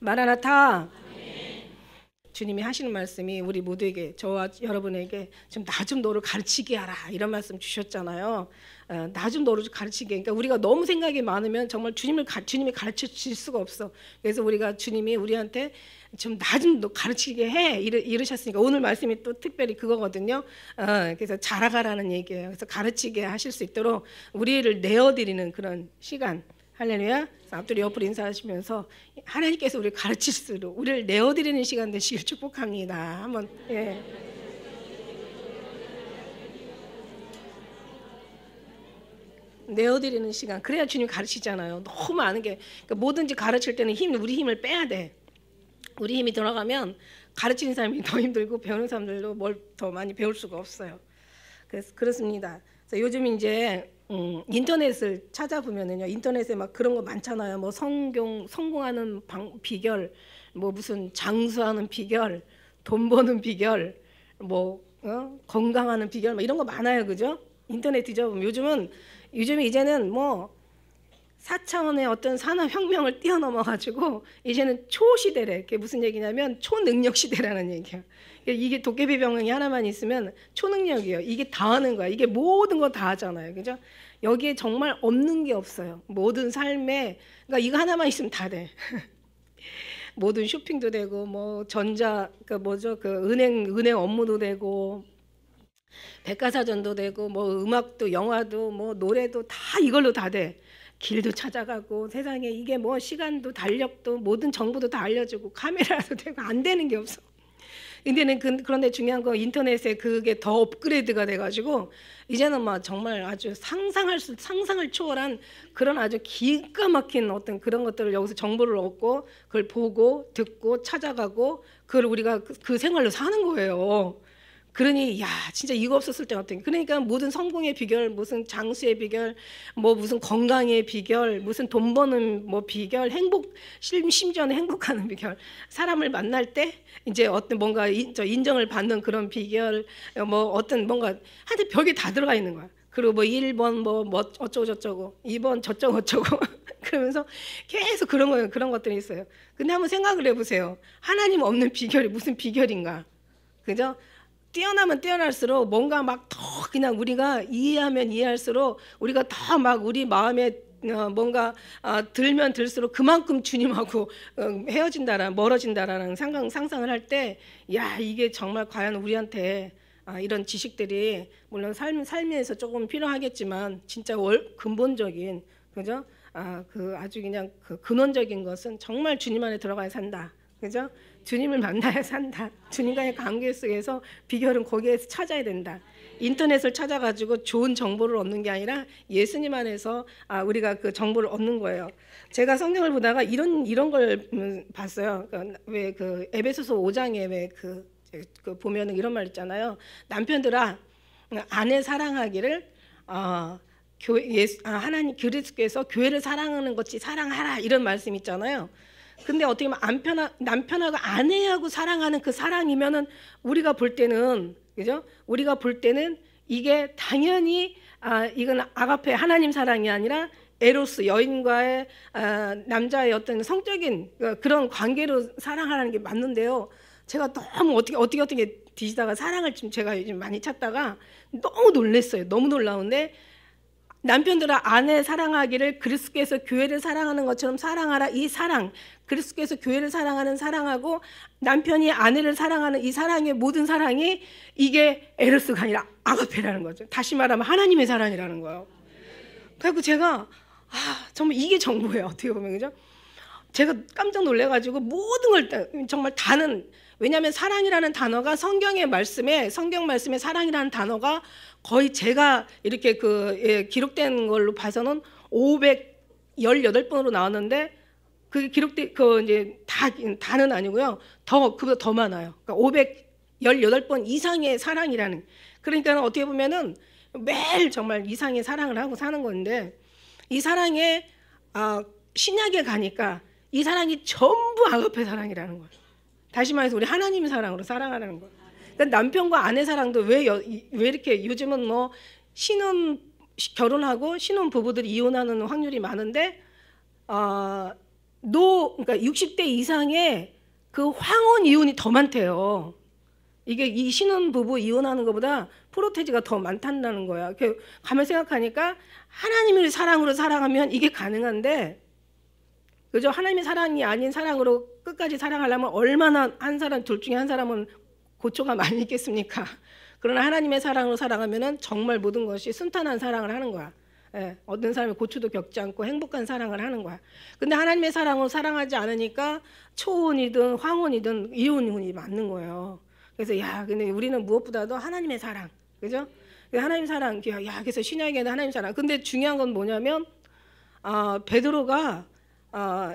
마라나타. 주님이 하시는 말씀이 우리 모두에게, 저와 여러분에게 좀 나 좀 너를 가르치게 하라 이런 말씀 주셨잖아요. 나 좀 너를 가르치게. 그러니까 우리가 너무 생각이 많으면 정말 주님이 가르쳐 주실 수가 없어. 그래서 우리가 주님이 우리한테 좀 나 좀 너 가르치게 해 이러셨으니까 오늘 말씀이 또 특별히 그거거든요. 그래서 자라가라는 얘기예요. 그래서 가르치게 하실 수 있도록 우리를 내어드리는 그런 시간. 할렐루야. 앞뒤로 옆으로 인사하시면서 하나님께서 우리를 가르칠수록 우리를 내어드리는 시간 되시길 축복합니다. 한번 예. 내어드리는 시간. 그래야 주님 가르치잖아요. 너무 많은 게, 그러니까 뭐든지 가르칠 때는 우리 힘을 빼야 돼. 우리 힘이 들어가면 가르치는 사람이 더 힘들고 배우는 사람들도 뭘 더 많이 배울 수가 없어요. 그래서 그렇습니다. 그래서 요즘 이제 인터넷을 찾아보면은요, 인터넷에 막 그런 거 많잖아요. 뭐 성공하는 비결, 뭐 무슨 장수하는 비결, 돈 버는 비결, 뭐 건강하는 비결, 뭐 이런 거 많아요, 그죠? 인터넷 뒤져보면 요즘 이제는 뭐 4차원의 어떤 산업혁명을 뛰어넘어가지고 이제는 초시대래. 그게 무슨 얘기냐면 초능력 시대라는 얘기야. 이게 도깨비병원이 하나만 있으면 초능력이에요. 이게 다 하는 거야. 이게 모든 거 다 하잖아요. 그죠? 여기에 정말 없는 게 없어요. 모든 삶에, 그러니까 이거 하나만 있으면 다 돼. 모든 쇼핑도 되고, 뭐 그러니까 뭐죠? 그 은행 업무도 되고, 백과사전도 되고, 뭐 음악도, 영화도, 뭐 노래도 다 이걸로 다 돼. 길도 찾아가고, 세상에 이게 뭐 시간도 달력도 모든 정보도 다 알려주고, 카메라도 되고, 안 되는 게 없어. 근데는 그런데 중요한 건 인터넷에 그게 더 업그레이드가 돼가지고 이제는 막 정말 아주 상상을 초월한 그런 아주 기가 막힌 어떤 그런 것들을 여기서 정보를 얻고 그걸 보고 듣고 찾아가고 그걸 우리가 그 생활로 사는 거예요. 그러니 야 진짜 이거 없었을 때 어떻게, 그러니까 모든 성공의 비결, 무슨 장수의 비결, 뭐 무슨 건강의 비결, 무슨 돈 버는 뭐 비결, 심지어는 행복하는 비결, 사람을 만날 때 이제 어떤 뭔가 인정을 받는 그런 비결, 뭐 어떤 뭔가 하여튼 별게 다 들어가 있는 거야. 그리고 뭐 1번 뭐 어쩌고 저쩌고, 2번 저쩌고 저쩌고 그러면서 계속 그런 것들이 있어요. 근데 한번 생각을 해보세요. 하나님 없는 비결이 무슨 비결인가, 그죠? 뛰어나면 뛰어날수록 뭔가 막 더 그냥 우리가 이해하면 이해할수록 우리가 더 막 우리 마음에 뭔가 들면 들수록 그만큼 주님하고 멀어진다라는 상상을 할 때, 야 이게 정말 과연 우리한테 이런 지식들이 물론 삶에서 조금 필요하겠지만 진짜 근본적인, 그죠? 그 아주 그냥 그 근원적인 것은 정말 주님 안에 들어가야 산다. 그죠? 주님을 만나야 산다. 주님과의 관계 속에서 비결은 거기에서 찾아야 된다. 인터넷을 찾아가지고 좋은 정보를 얻는 게 아니라 예수님 안에서 우리가 그 정보를 얻는 거예요. 제가 성경을 보다가 이런 걸 봤어요. 왜 그 에베소서 5장에 왜 그 보면은 이런 말 있잖아요. 남편들아 아내 사랑하기를 하나님 그리스도께서 교회를 사랑하는 것이 사랑하라, 이런 말씀 있잖아요. 근데 어떻게 보면 남편하고 아내하고 사랑하는 그 사랑이면은 우리가 볼 때는, 그죠? 우리가 볼 때는 이게 당연히 이건 아가페 하나님 사랑이 아니라 에로스 여인과의 남자의 어떤 성적인 그런 관계로 사랑하라는 게 맞는데요. 제가 너무 어떻게 뒤지다가 사랑을 좀 제가 요즘 많이 찾다가 너무 놀랐어요. 너무 놀라운데, 남편들아 아내 사랑하기를 그리스도께서 교회를 사랑하는 것처럼 사랑하라. 이 사랑, 그리스도께서 교회를 사랑하는 사랑하고 남편이 아내를 사랑하는 이 사랑의 모든 사랑이 이게 에로스가 아니라 아가페라는 거죠. 다시 말하면 하나님의 사랑이라는 거예요. 그래서 제가 정말 이게 정보예요. 어떻게 보면, 그죠? 제가 깜짝 놀래가지고 모든 걸 정말 다는, 왜냐하면 사랑이라는 단어가 성경 말씀에 사랑이라는 단어가 거의 제가 이렇게 기록된 걸로 봐서는 518번으로 나왔는데, 그 기록된 이제 다는 아니고요. 그보다 더 많아요. 그러니까 518번 이상의 사랑이라는. 그러니까 어떻게 보면은 매일 정말 이상의 사랑을 하고 사는 건데, 이 사랑에 신약에 가니까 이 사랑이 전부 아가페 사랑이라는 거예요. 다시 말해서 우리 하나님의 사랑으로 사랑하라는 거예요. 그러니까 남편과 아내 사랑도 왜 이렇게 요즘은 뭐 결혼하고 신혼 부부들이 이혼하는 확률이 많은데 그러니까 60대 이상의 그 황혼 이혼이 더 많대요. 이게 이 신혼부부 이혼하는 것보다 프로테지가 더 많다는 거야. 가만 생각하니까 하나님을 사랑으로 사랑하면 이게 가능한데, 그죠? 하나님의 사랑이 아닌 사랑으로 끝까지 사랑하려면 얼마나 한 사람, 둘 중에 한 사람은 고초가 많이 있겠습니까? 그러나 하나님의 사랑으로 사랑하면은 정말 모든 것이 순탄한 사랑을 하는 거야. 예, 어떤 사람이 고초도 겪지 않고 행복한 사랑을 하는 거야. 근데 하나님의 사랑으로 사랑하지 않으니까 초혼이든 황혼이든 이혼이 맞는 거예요. 그래서 근데 우리는 무엇보다도 하나님의 사랑, 그죠? 하나님 사랑, 그래서 신약에는 하나님 사랑. 근데 중요한 건 뭐냐면 베드로가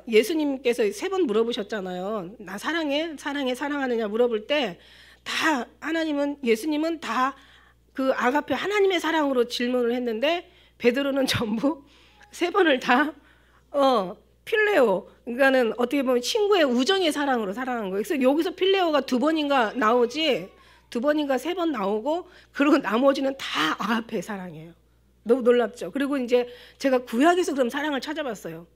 예수님께서 3번 물어보셨잖아요. 나 사랑하느냐 물어볼 때 다 예수님은 다 그 아가페 하나님의 사랑으로 질문을 했는데 베드로는 전부 3번을 다 필레오, 그러니까는 어떻게 보면 친구의 우정의 사랑으로 사랑한 거예요. 그래서 여기서 필레오가 2번인가 나오지, 2번인가 3번 나오고, 그리고 나머지는 다 아가페 사랑이에요. 너무 놀랍죠. 그리고 이제 제가 구약에서 그럼 사랑을 찾아봤어요.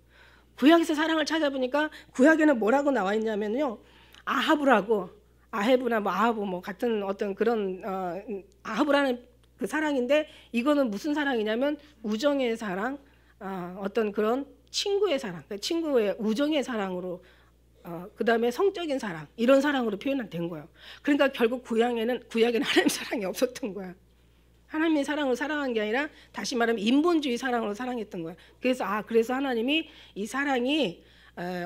구약에서 사랑을 찾아보니까 구약에는 뭐라고 나와 있냐면요, 아하브나 아하브 같은 어떤 그런 아하브라는 그 사랑인데, 이거는 무슨 사랑이냐면 우정의 사랑, 어떤 그런 친구의 사랑, 친구의 우정의 사랑으로, 그 다음에 성적인 사랑, 이런 사랑으로 표현된 거예요. 그러니까 결국 구약에는 하나님 사랑이 없었던 거야. 하나님의 사랑으로 사랑한 게 아니라 다시 말하면 인본주의 사랑으로 사랑했던 거야. 그래서 하나님이 이 사랑이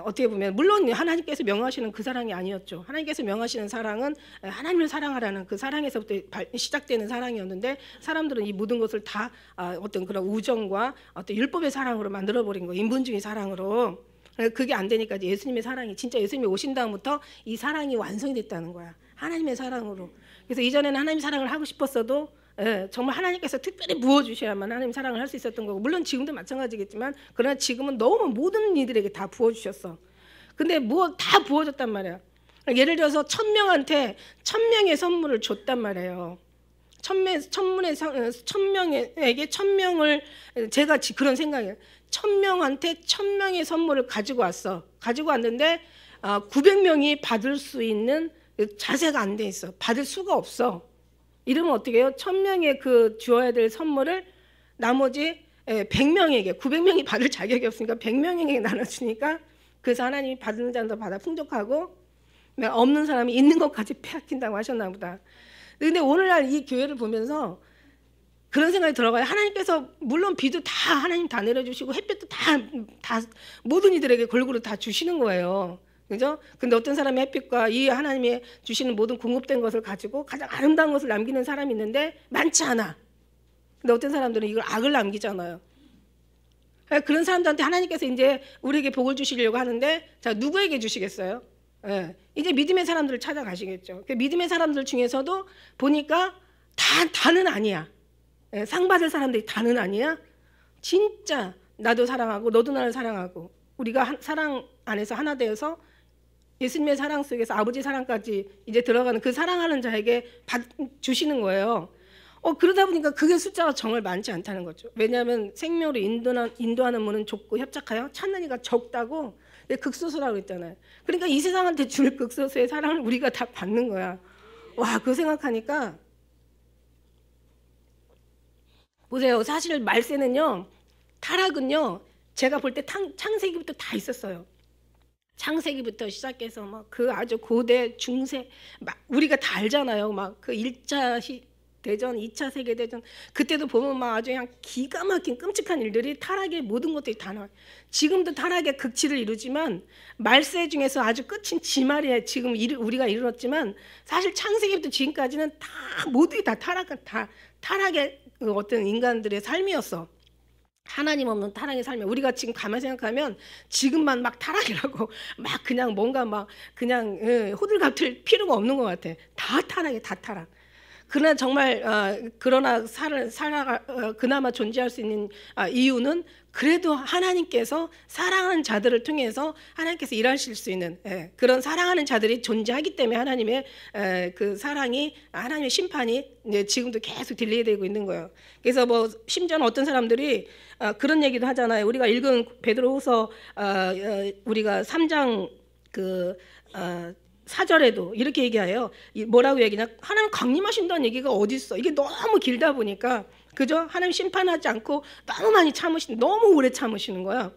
어떻게 보면 물론 하나님께서 명하시는 그 사랑이 아니었죠. 하나님께서 명하시는 사랑은 하나님을 사랑하라는 그 사랑에서부터 시작되는 사랑이었는데, 사람들은 이 모든 것을 다 어떤 그런 우정과 어떤 율법의 사랑으로 만들어버린 거예요. 인본주의 사랑으로. 그게 안 되니까 이제 예수님의 사랑이, 진짜 예수님이 오신 다음부터 이 사랑이 완성이 됐다는 거야. 하나님의 사랑으로. 그래서 이전에는 하나님 사랑을 하고 싶었어도 정말 하나님께서 특별히 부어주셔야만 하나님 사랑을 할 수 있었던 거고, 물론 지금도 마찬가지겠지만, 그러나 지금은 너무 모든 이들에게 다 부어주셨어. 근데 다 부어줬단 말이야. 예를 들어서 1000명한테 1000명의 선물을 줬단 말이에요. 1000명에게 1000명을, 제가 그런 생각이에요. 1000명한테 1000명의 선물을 가지고 왔는데 900명이 받을 수 있는 자세가 안 돼 있어. 받을 수가 없어. 이러면 어떻게 해요? 1000명의 그 주어야 될 선물을 나머지 100명에게, 900명이 받을 자격이 없으니까 100명에게 나눠주니까, 그래서 하나님이 받는 자도 받아 풍족하고 없는 사람이 있는 것까지 빼앗긴다고 하셨나 보다. 근데 오늘날 이 교회를 보면서 그런 생각이 들어가요. 하나님께서 물론 비도 다 하나님 다 내려주시고 햇볕도 다 모든 이들에게 골고루 다 주시는 거예요. 그죠? 근데 어떤 사람이 햇빛과 이 하나님이 주시는 모든 공급된 것을 가지고 가장 아름다운 것을 남기는 사람이 있는데 많지 않아. 근데 어떤 사람들은 이걸 악을 남기잖아요. 그런 사람들한테 하나님께서 이제 우리에게 복을 주시려고 하는데, 자, 누구에게 주시겠어요? 이제 믿음의 사람들을 찾아가시겠죠. 믿음의 사람들 중에서도 보니까 다는 아니야. 상 받을 사람들이 다는 아니야. 진짜 나도 사랑하고 너도 나를 사랑하고 우리가 사랑 안에서 하나 되어서 예수님의 사랑 속에서 아버지 사랑까지 이제 들어가는 그 사랑하는 자에게 주시는 거예요. 그러다 보니까 그게 숫자가 정말 많지 않다는 거죠. 왜냐하면 생명으로 인도하는 문은 좁고 협착하여 찾는 이가 적다고 극소수라고 했잖아요. 그러니까 이 세상한테 줄 극소수의 사랑을 우리가 다 받는 거야. 와, 그거 생각하니까 보세요. 사실 말세는요, 타락은요, 제가 볼 때 창세기부터 다 있었어요. 창세기부터 시작해서 막 그 아주 고대 중세 막 우리가 다 알잖아요. 막 그 1차 대전, 2차 세계 대전, 그때도 보면 막 아주 그냥 기가 막힌 끔찍한 일들이, 타락의 모든 것들이 다 나와요. 지금도 타락의 극치를 이루지만 말세 중에서 아주 끝인 지말에 지금 우리가 이르렀지만, 사실 창세기부터 지금까지는 다 모두 다 타락의 그 어떤 인간들의 삶이었어. 하나님 없는 타락의 삶이. 우리가 지금 가만히 생각하면 지금만 막 타락이라고 막 그냥 뭔가 막 그냥 호들갑 틀 필요가 없는 것 같아. 다 타락이야, 다 타락. 그러나 정말 그러나 그나마 존재할 수 있는 이유는 그래도 하나님께서 사랑하는 자들을 통해서 하나님께서 일하실 수 있는 그런 사랑하는 자들이 존재하기 때문에 하나님의 그 사랑이 하나님의 심판이 지금도 계속 딜레이되고 있는 거예요. 그래서 뭐 심지어는 어떤 사람들이 그런 얘기도 하잖아요. 우리가 읽은 베드로후서 우리가 3장 그 4절에도 이렇게 얘기해요. 뭐라고 얘기냐? 하나님 강림하신다는 얘기가 어디 있어? 이게 너무 길다 보니까 그죠? 하나님 심판하지 않고 너무 많이 너무 오래 참으시는 거야.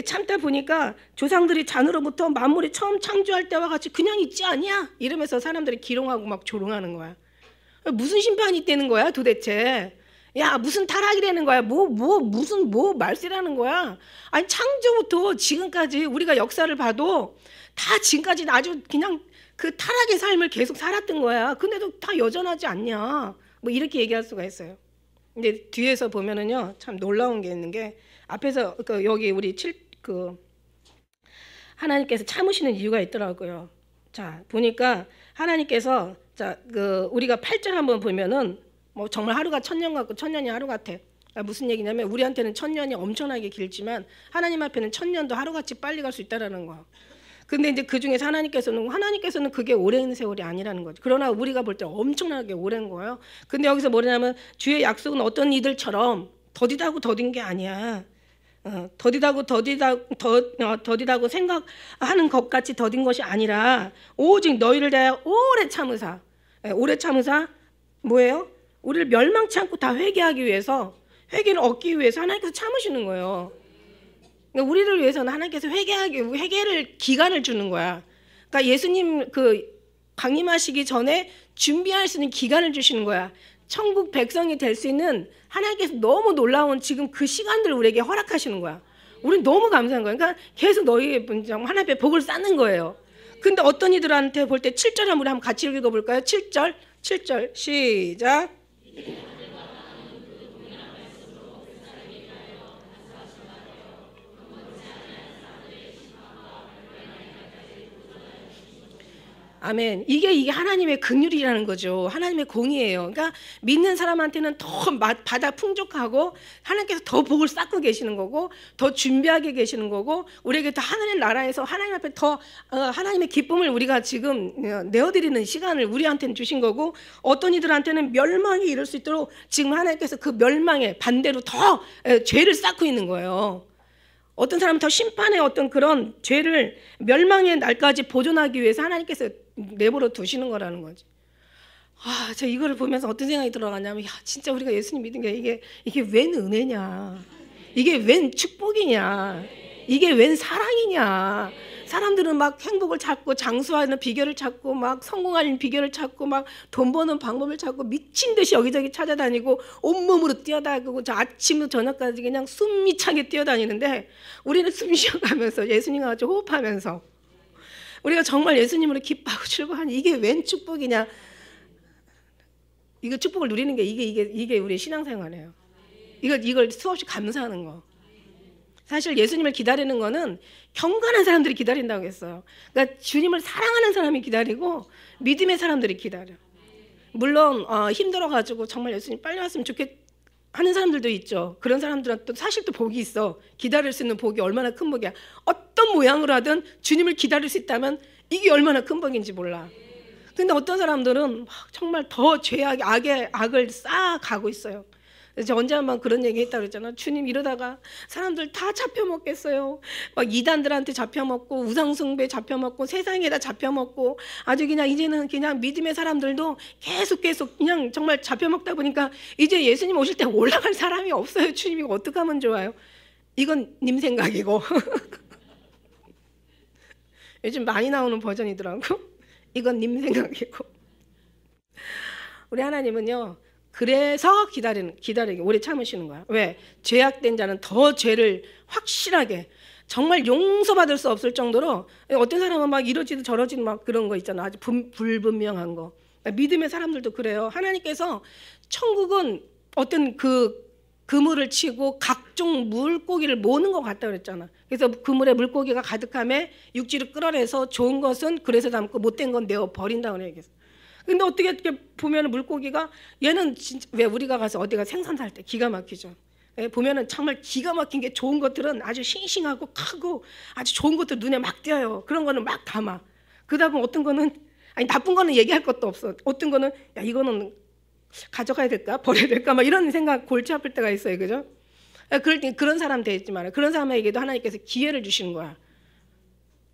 참다 보니까 조상들이 잔으로부터 만물이 처음 창조할 때와 같이 그냥 있지 않냐? 이러면서 사람들이 기롱하고 막 조롱하는 거야. 무슨 심판이 있다는 거야 도대체? 야, 무슨 타락이라는 거야? 무슨 말세라는 거야? 아니, 창조부터 지금까지 우리가 역사를 봐도 다 지금까지 아주 그냥 그 타락의 삶을 계속 살았던 거야. 근데도 다 여전하지 않냐? 뭐 이렇게 얘기할 수가 있어요. 근데 뒤에서 보면은요, 참 놀라운 게 있는 게 앞에서 여기 우리 하나님께서 참으시는 이유가 있더라고요. 자, 보니까 하나님께서 우리가 8절 한번 보면은 뭐 정말 하루가 1000년 같고 1000년이 하루 같아. 무슨 얘기냐면 우리한테는 1000년이 엄청나게 길지만 하나님 앞에는 1000년도 하루같이 빨리 갈 수 있다라는 거야. 근데 이제 그 중에서 하나님께서는 그게 오랜 세월이 아니라는 거죠. 그러나 우리가 볼 때 엄청나게 오랜 거예요. 근데 여기서 뭐냐면 주의 약속은 어떤 이들처럼 더디다고 더딘 게 아니야. 더디다고 생각하는 것 같이 더딘 것이 아니라 오직 너희를 대하여 오래 참으사 뭐예요? 우리를 멸망치 않고 다 회개하기 위해서 회개를 얻기 위해서 하나님께서 참으시는 거예요. 그러니까 우리를 위해서는 하나님께서 회개를 기간을 주는 거야. 그러니까 예수님 강림하시기 전에 준비할 수 있는 기간을 주시는 거야. 천국 백성이 될 수 있는 하나님께서 너무 놀라운 지금 그 시간들을 우리에게 허락하시는 거야. 우리는 너무 감사한 거야. 그러니까 계속 너희 하나님의 복을 쌓는 거예요. 근데 어떤 이들한테 볼 때 7절 한번 같이 읽어볼까요? 7절 시작. 아멘. 이게 하나님의 긍휼이라는 거죠. 하나님의 공의예요. 그러니까 믿는 사람한테는 더 바다 풍족하고 하나님께서 더 복을 쌓고 계시는 거고 더 준비하게 계시는 거고 우리에게 더 하늘의 나라에서 하나님 앞에 더 하나님의 기쁨을 우리가 지금 내어드리는 시간을 우리한테는 주신 거고 어떤 이들한테는 멸망에 이를 수 있도록 지금 하나님께서 그 멸망에 반대로 더 죄를 쌓고 있는 거예요. 어떤 사람은 더 심판의 어떤 그런 죄를 멸망의 날까지 보존하기 위해서 하나님께서 내버려 두시는 거라는 거지. 제가 이거를 보면서 어떤 생각이 들어가냐면, 진짜 우리가 예수님 믿은 게 이게 웬 은혜냐? 이게 웬 축복이냐? 이게 웬 사랑이냐? 사람들은 막 행복을 찾고 장수하는 비결을 찾고 막 성공하는 비결을 찾고 막 돈 버는 방법을 찾고 미친 듯이 여기저기 찾아다니고 온몸으로 뛰어다니고 아침부터 저녁까지 그냥 숨이 차게 뛰어다니는데 우리는 숨 쉬어가면서 예수님과 같이 호흡하면서 우리가 정말 예수님으로 기뻐하고 출발하니 이게 웬 축복이냐? 이거 축복을 누리는 게 이게 우리의 신앙생활이에요. 이걸 수없이 감사하는 거. 사실 예수님을 기다리는 거는 경건한 사람들이 기다린다고 했어요. 그러니까 주님을 사랑하는 사람이 기다리고 믿음의 사람들이 기다려. 물론 힘들어가지고 정말 예수님 빨리 왔으면 좋겠 하는 사람들도 있죠. 그런 사람들은 또 사실 또 복이 있어. 기다릴 수 있는 복이 얼마나 큰 복이야. 어떤 모양으로 하든 주님을 기다릴 수 있다면 이게 얼마나 큰 복인지 몰라. 근데 어떤 사람들은 정말 더 악을 쌓아가고 있어요. 그래서 언제 한번 그런 얘기 했다고 그랬잖아. 주님 이러다가 사람들 다 잡혀먹겠어요. 막 이단들한테 잡혀먹고 우상숭배 잡혀먹고 세상에다 잡혀먹고 아주 그냥 이제는 그냥 믿음의 사람들도 계속 그냥 정말 잡혀먹다 보니까 이제 예수님 오실 때 올라갈 사람이 없어요. 주님 이거 어떻게 하면 좋아요? 이건 님 생각이고 요즘 많이 나오는 버전이더라고. 이건 님 생각이고 우리 하나님은요. 그래서 기다리게 오래 참으시는 거야. 왜? 죄악된 자는 더 죄를 확실하게 정말 용서받을 수 없을 정도로 어떤 사람은 막 이러지도 저러지도 막 그런 거 있잖아. 아주 불분명한 거. 믿음의 사람들도 그래요. 하나님께서 천국은 어떤 그물을 치고 각종 물고기를 모으는 것 같다 그랬잖아. 그래서 그물에 물고기가 가득함에 육지를 끌어내서 좋은 것은 그래서 담고 못된 건 내어 버린다고 얘기했어. 근데 어떻게 보면 물고기가 얘는 진짜 왜 우리가 가서 어디가 생선살 때 기가 막히죠. 예, 보면은 정말 기가 막힌 게 좋은 것들은 아주 싱싱하고 크고 아주 좋은 것들 눈에 막 띄어요. 그런 거는 막 담아. 그러다 보면 어떤 거는 아니 나쁜 거는 얘기할 것도 없어. 어떤 거는 야 이거는 가져가야 될까 버려야 될까 막 이런 생각 골치 아플 때가 있어요, 그죠? 그럴 때 그런 사람 되지 말아요. 그런 사람에게도 하나님께서 기회를 주시는 거야.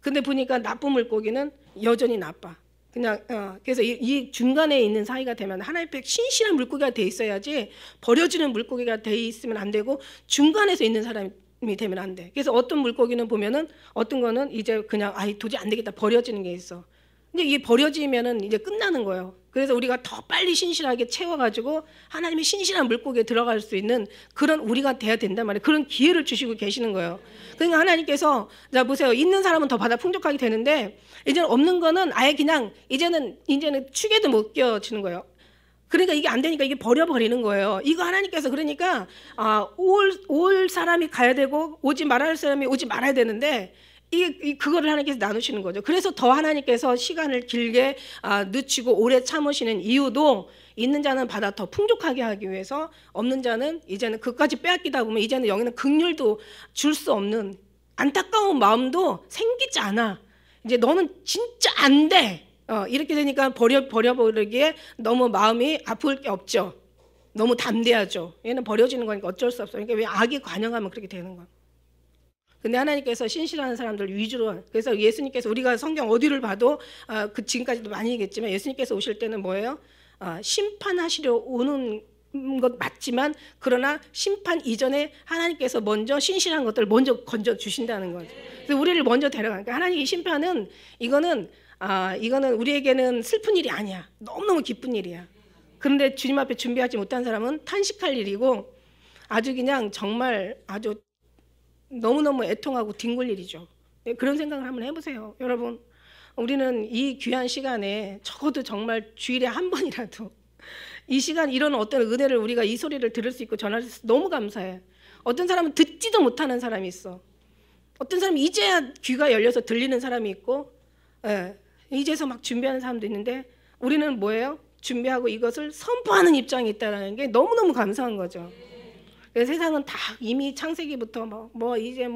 근데 보니까 나쁜 물고기는 여전히 나빠. 그냥 그래서 이 중간에 있는 사이가 되면 하나님 앞에 신실한 물고기가 돼 있어야지 버려지는 물고기가 돼 있으면 안 되고 중간에서 있는 사람이 되면 안 돼. 그래서 어떤 물고기는 보면은 어떤 거는 이제 그냥 아이 도저히 안 되겠다 버려지는 게 있어. 근데 이게 버려지면은 이제 끝나는 거예요. 그래서 우리가 더 빨리 신실하게 채워가지고 하나님의 신실한 물고기에 들어갈 수 있는 그런 우리가 돼야 된단 말이에요. 그런 기회를 주시고 계시는 거예요. 그러니까 하나님께서 자 보세요. 있는 사람은 더 받아 풍족하게 되는데 이제는 없는 거는 아예 그냥 이제는 축에도 못 껴지는 거예요. 그러니까 이게 안 되니까 이게 버려버리는 거예요. 이거 하나님께서 그러니까 올 사람이 가야 되고 오지 말아야 사람이 오지 말아야 되는데 그거를 하나님께서 나누시는 거죠. 그래서 더 하나님께서 시간을 길게 늦추고 오래 참으시는 이유도 있는 자는 받아 더 풍족하게 하기 위해서 없는 자는 이제는 그까지 빼앗기다 보면 이제는 여기는 긍휼도 줄 수 없는 안타까운 마음도 생기지 않아. 이제 너는 진짜 안 돼. 이렇게 되니까 버려버리기에 너무 마음이 아플 게 없죠. 너무 담대하죠. 얘는 버려지는 거니까 어쩔 수 없어요. 그러니까 왜 악이 관영하면 그렇게 되는 거야. 근데 하나님께서 신실한 사람들 위주로 그래서 예수님께서 우리가 성경 어디를 봐도 그 지금까지도 많이 얘기했지만 예수님께서 오실 때는 뭐예요? 심판하시려 오는 것 맞지만 그러나 심판 이전에 하나님께서 먼저 신실한 것들을 먼저 건져 주신다는 거죠. 그래서 우리를 먼저 데려가니까 하나님의 심판은 이거는 우리에게는 슬픈 일이 아니야. 너무너무 기쁜 일이야. 그런데 주님 앞에 준비하지 못한 사람은 탄식할 일이고 아주 그냥 정말 아주 너무너무 애통하고 뒹굴 일이죠. 그런 생각을 한번 해보세요. 여러분 우리는 이 귀한 시간에 적어도 정말 주일에 한 번이라도 이 시간 이런 어떤 은혜를 우리가 이 소리를 들을 수 있고 전할 수 있어 너무 감사해. 어떤 사람은 듣지도 못하는 사람이 있어. 어떤 사람은 이제야 귀가 열려서 들리는 사람이 있고 이제서 막 준비하는 사람도 있는데 우리는 뭐예요? 준비하고 이것을 선포하는 입장이 있다는 게 너무너무 감사한 거죠. 세상은 다 이미 창세기부터 이제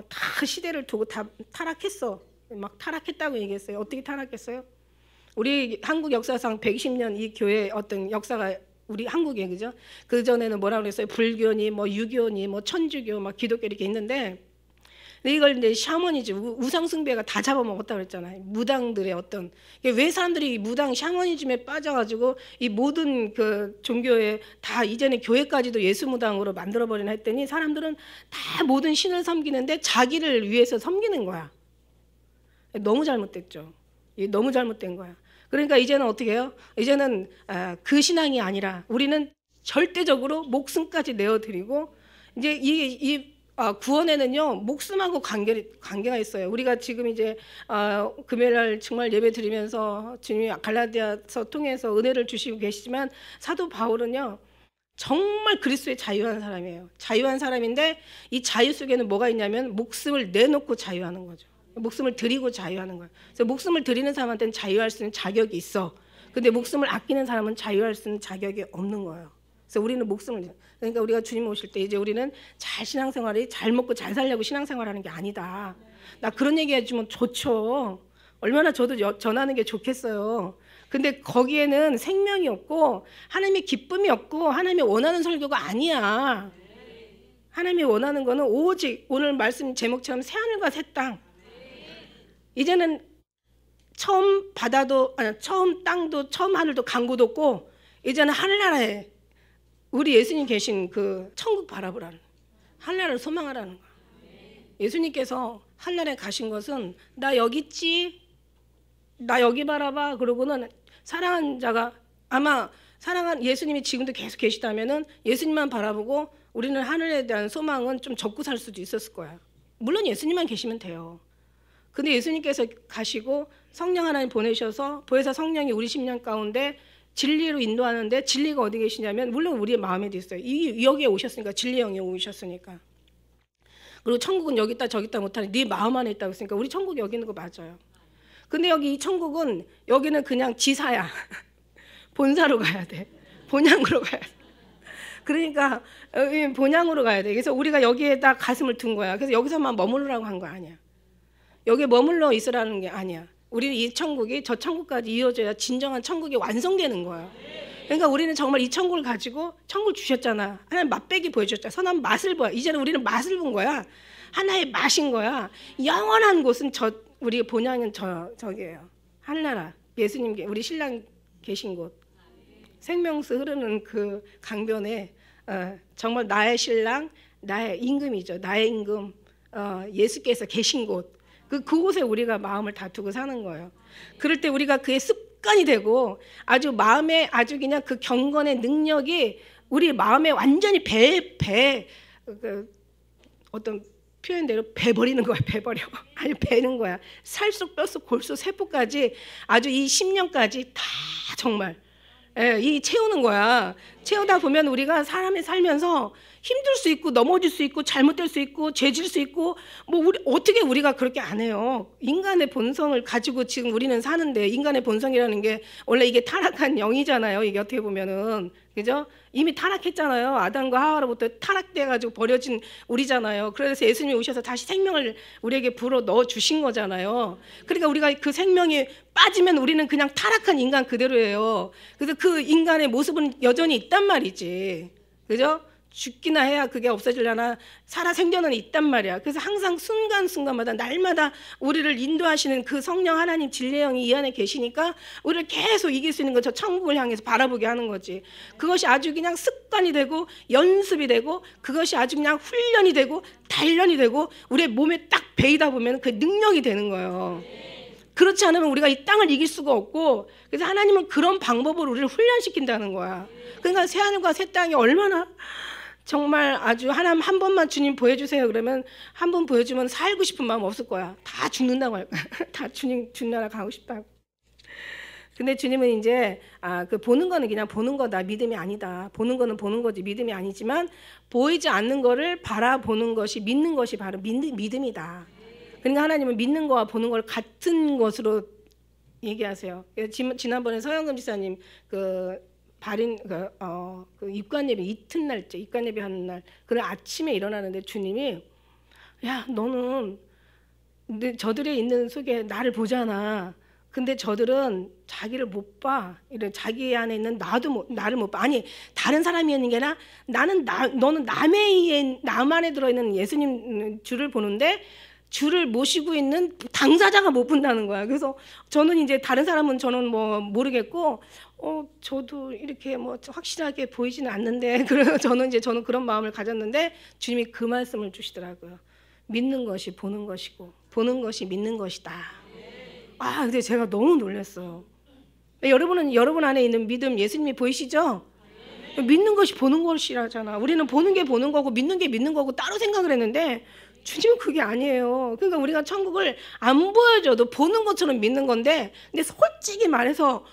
다 시대를 두고 다 타락했어. 막 타락했다고 얘기했어요. 어떻게 타락했어요? 우리 한국 역사상 120년 이 교회 어떤 역사가 우리 한국에 그죠? 그 전에는 뭐라고 그랬어요? 불교니 유교니 천주교 기독교 이렇게 있는데 이걸 이제 샤머니즘 우상 숭배가 다 잡아먹었다고 그랬잖아요. 무당들의 어떤 왜 사람들이 무당 샤머니즘에 빠져가지고 이 모든 그 종교에 다 이제는 교회까지도 예수 무당으로 만들어버리나 했더니 사람들은 다 모든 신을 섬기는데 자기를 위해서 섬기는 거야. 너무 잘못됐죠. 너무 잘못된 거야. 그러니까 이제는 어떻게 해요? 이제는 그 신앙이 아니라 우리는 절대적으로 목숨까지 내어드리고 이제 이 구원에는요 목숨하고 관계가 있어요. 우리가 지금 이제 금요일날 정말 예배 드리면서 주님이 갈라디아서 통해서 은혜를 주시고 계시지만 사도 바울은요 정말 그리스도의 자유한 사람이에요. 자유한 사람인데 이 자유 속에는 뭐가 있냐면 목숨을 내놓고 자유하는 거죠. 목숨을 드리고 자유하는 거예요. 그래서 목숨을 드리는 사람한테는 자유할 수 있는 자격이 있어. 근데 목숨을 아끼는 사람은 자유할 수 있는 자격이 없는 거예요. 그래서 우리는 목숨을 그러니까 우리가 주님 오실 때 이제 우리는 신앙생활이 잘 먹고 잘 살려고 신앙생활하는 게 아니다. 나 그런 얘기 해주면 좋죠. 얼마나 저도 전하는 게 좋겠어요. 근데 거기에는 생명이 없고 하나님의 기쁨이 없고 하나님이 원하는 설교가 아니야. 하나님이 원하는 거는 오직 오늘 말씀 제목처럼 새하늘과 새 땅. 이제는 처음 땅도 처음 하늘도 강구도 없고 이제는 하늘나라에 우리 예수님 계신 그 천국 바라보라는 하늘나라를 소망하라는 거야. 예수님께서 하늘나라에 가신 것은 나 여기 있지, 나 여기 바라봐. 그러고는 사랑한 자가 아마 사랑한 예수님이 지금도 계속 계시다면은 예수님만 바라보고 우리는 하늘에 대한 소망은 좀 접고 살 수도 있었을 거야. 물론 예수님만 계시면 돼요. 근데 예수님께서 가시고 성령 하나님 보내셔서 보혜사 성령이 우리 심령 가운데 진리로 인도하는데 진리가 어디 계시냐면 물론 우리의 마음에도 있어요. 여기에 오셨으니까 진리 영이 오셨으니까. 그리고 천국은 여기 있다 저기 있다 못하니 네 마음 안에 있다고 했으니까 우리 천국이 여기 있는 거 맞아요. 근데 여기 이 천국은 여기는 그냥 지사야. 본사로 가야 돼. 본향으로 가야 돼. 그러니까 본향으로 가야 돼. 그래서 우리가 여기에다 가슴을 둔 거야. 그래서 여기서만 머무르라고 한 거 아니야. 여기에 머물러 있으라는 게 아니야. 우리는 이 천국이 저 천국까지 이어져야 진정한 천국이 완성되는 거야. 그러니까 우리는 정말 이 천국을 가지고 천국을 주셨잖아. 하나님 맛배기 보여줬잖아. 선한 맛을 보아. 이제는 우리는 맛을 본 거야. 하나의 맛인 거야. 영원한 곳은 우리 본향은 저기예요. 하늘나라. 예수님 우리 신랑 계신 곳. 생명수 흐르는 그 강변에 정말 나의 신랑, 나의 임금이죠. 나의 임금 예수께서 계신 곳. 그곳에 우리가 마음을 다투고 사는 거예요. 그럴 때 우리가 그의 습관이 되고 아주 마음에 아주 그냥 그 경건의 능력이 우리 마음에 완전히 어떤 표현대로 배버리는 거야. 배버려. 아니 배는 거야. 살속 뼛속 골수 세포까지 아주 이 10년까지 다 정말 이 채우는 거야. 채우다 보면 우리가 사람이 살면서 힘들 수 있고 넘어질 수 있고 잘못될 수 있고 죄질 수 있고 뭐 어떻게 우리가 그렇게 안 해요. 인간의 본성을 가지고 지금 우리는 사는데 인간의 본성이라는 게 원래 이게 타락한 영이잖아요. 이게 어떻게 보면은 그죠? 이미 타락했잖아요. 아담과 하와로부터 타락돼가지고 버려진 우리잖아요. 그래서 예수님이 오셔서 다시 생명을 우리에게 불어 넣어 주신 거잖아요. 그러니까 우리가 그 생명이 빠지면 우리는 그냥 타락한 인간 그대로예요. 그래서 그 인간의 모습은 여전히 있단 말이지. 그죠? 죽기나 해야 그게 없어지려나 살아 생전은 있단 말이야. 그래서 항상 순간순간마다 날마다 우리를 인도하시는 그 성령 하나님 진리의 영이 이 안에 계시니까 우리를 계속 이길 수 있는 거 저 천국을 향해서 바라보게 하는 거지. 그것이 아주 그냥 습관이 되고 연습이 되고 그것이 아주 그냥 훈련이 되고 단련이 되고 우리의 몸에 딱 배이다 보면 그 능력이 되는 거예요. 그렇지 않으면 우리가 이 땅을 이길 수가 없고 그래서 하나님은 그런 방법으로 우리를 훈련시킨다는 거야. 그러니까 새하늘과 새 땅이 얼마나 정말 아주 하나님 한 번만 주님 보여주세요. 그러면 한 번 보여주면 살고 싶은 마음 없을 거야. 다 죽는다고 할 거야. 다 주님 나라 가고 싶다고. 근데 주님은 이제 그 보는 거는 그냥 보는 거다. 믿음이 아니다. 보는 거는 보는 거지 믿음이 아니지만 보이지 않는 거를 바라보는 것이 믿는 것이 바로 믿음이다. 그러니까 하나님은 믿는 거와 보는 걸 같은 것으로 얘기하세요. 지난번에 서영금 지사님 그 입관예배 이튿날째 입관예배 하는 날 그날 아침에 일어나는데 주님이 야 너는 저들이 있는 속에 나를 보잖아. 근데 저들은 자기를 못 봐. 이런 자기 안에 있는 나를 못 봐. 아니 다른 사람이 있는 게 아니라 너는 남 안에 들어있는 예수님 주를 보는데 주를 모시고 있는 당사자가 못 본다는 거야. 그래서 저는 이제 다른 사람은 저는 뭐 모르겠고 저도 이렇게 뭐 확실하게 보이지는 않는데 그래서 저는 그런 마음을 가졌는데 주님이 그 말씀을 주시더라고요. 믿는 것이 보는 것이고 보는 것이 믿는 것이다. 근데 제가 너무 놀랐어요. 여러분 안에 있는 믿음 예수님이 보이시죠? 믿는 것이 보는 것이라잖아. 우리는 보는 게 보는 거고 믿는 게 믿는 거고 따로 생각을 했는데 주님은 그게 아니에요. 그러니까 우리가 천국을 안 보여줘도 보는 것처럼 믿는 건데 근데 솔직히 말해서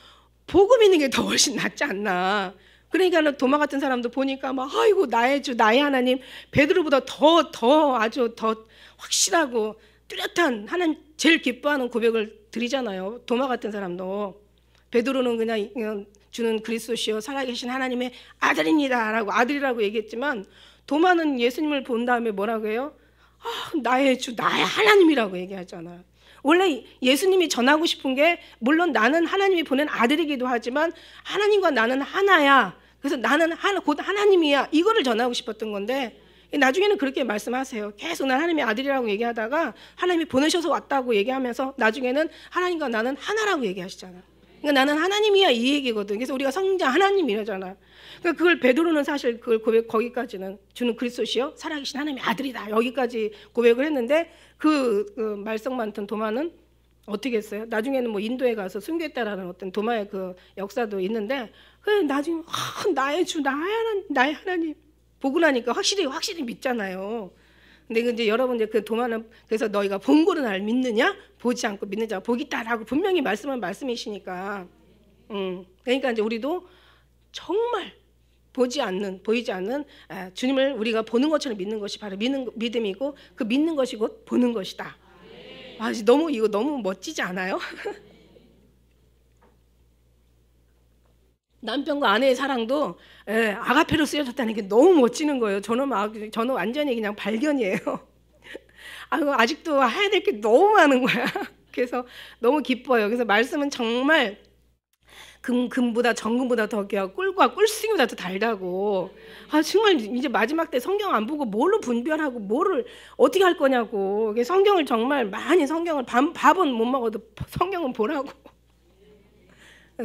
보고 믿는 게 더 훨씬 낫지 않나. 그러니까 도마 같은 사람도 보니까 막 아이고 나의 주 나의 하나님 베드로보다 더 아주 더 확실하고 뚜렷한 하나님 제일 기뻐하는 고백을 드리잖아요. 도마 같은 사람도 베드로는 그냥 주는 그리스도시요 살아계신 하나님의 아들입니다라고 아들이라고 얘기했지만 도마는 예수님을 본 다음에 뭐라고 해요? 나의 주 나의 하나님이라고 얘기하잖아. 원래 예수님이 전하고 싶은 게 물론 나는 하나님이 보낸 아들이기도 하지만 하나님과 나는 하나야. 그래서 나는 곧 하나님이야. 이거를 전하고 싶었던 건데 나중에는 그렇게 말씀하세요. 계속 난 하나님의 아들이라고 얘기하다가 하나님이 보내셔서 왔다고 얘기하면서 나중에는 하나님과 나는 하나라고 얘기하시잖아. 그러니까 나는 하나님이야 이 얘기거든. 그래서 우리가 성자 하나님 이러잖아. 그러니까 그걸 베드로는 사실 그걸 고백 거기까지는 주는 그리스도시요 살아계신 하나님의 아들이다 여기까지 고백을 했는데 그 말썽 많던 도마는 어떻게 했어요? 나중에는 뭐 인도에 가서 순교했다라는 어떤 도마의 그 역사도 있는데 나중에 나의 주 나의 하나님 보고 나니까 확실히 믿잖아요. 근데 이제 여러분 그 도마는 그래서 너희가 본 거를 날 믿느냐? 보지 않고 믿는 자가 복이 있다라고 분명히 말씀은 말씀이시니까. 그러니까 이제 우리도 정말 보이지 않는 주님을 우리가 보는 것처럼 믿는 것이 바로 믿음이고 그 믿는 것이 곧 보는 것이다. 이거 너무 멋지지 않아요? 남편과 아내의 사랑도 아가페로 쓰여졌다는 게 너무 멋지는 거예요. 저는 완전히 그냥 발견이에요. 아직도 해야 될 게 너무 많은 거야. 그래서 너무 기뻐요. 그래서 말씀은 정말 금보다 정금보다 더 귀하고 꿀과 꿀순이보다 더 달다고. 정말 이제 마지막 때 성경 안 보고 뭘로 분별하고 뭐를 어떻게 할 거냐고. 성경을 정말 많이 밥은 못 먹어도 성경은 보라고.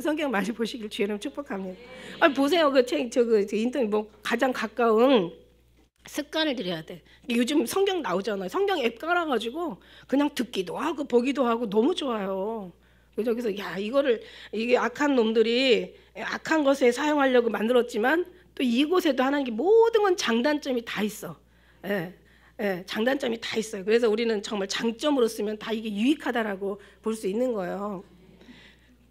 성경 많이 보시길 주의로 축복합니다. 보세요. 인터넷 가장 가까운 습관을 들여야 돼. 요즘 성경 나오잖아요. 성경 앱 깔아가지고 그냥 듣기도 하고 보기도 하고 너무 좋아요. 그래서 이게 악한 놈들이 악한 것에 사용하려고 만들었지만 또 이곳에도 하나님께 모든 건 장단점이 다 있어. 장단점이 다 있어요. 그래서 우리는 정말 장점으로 쓰면 다 이게 유익하다라고 볼 수 있는 거예요.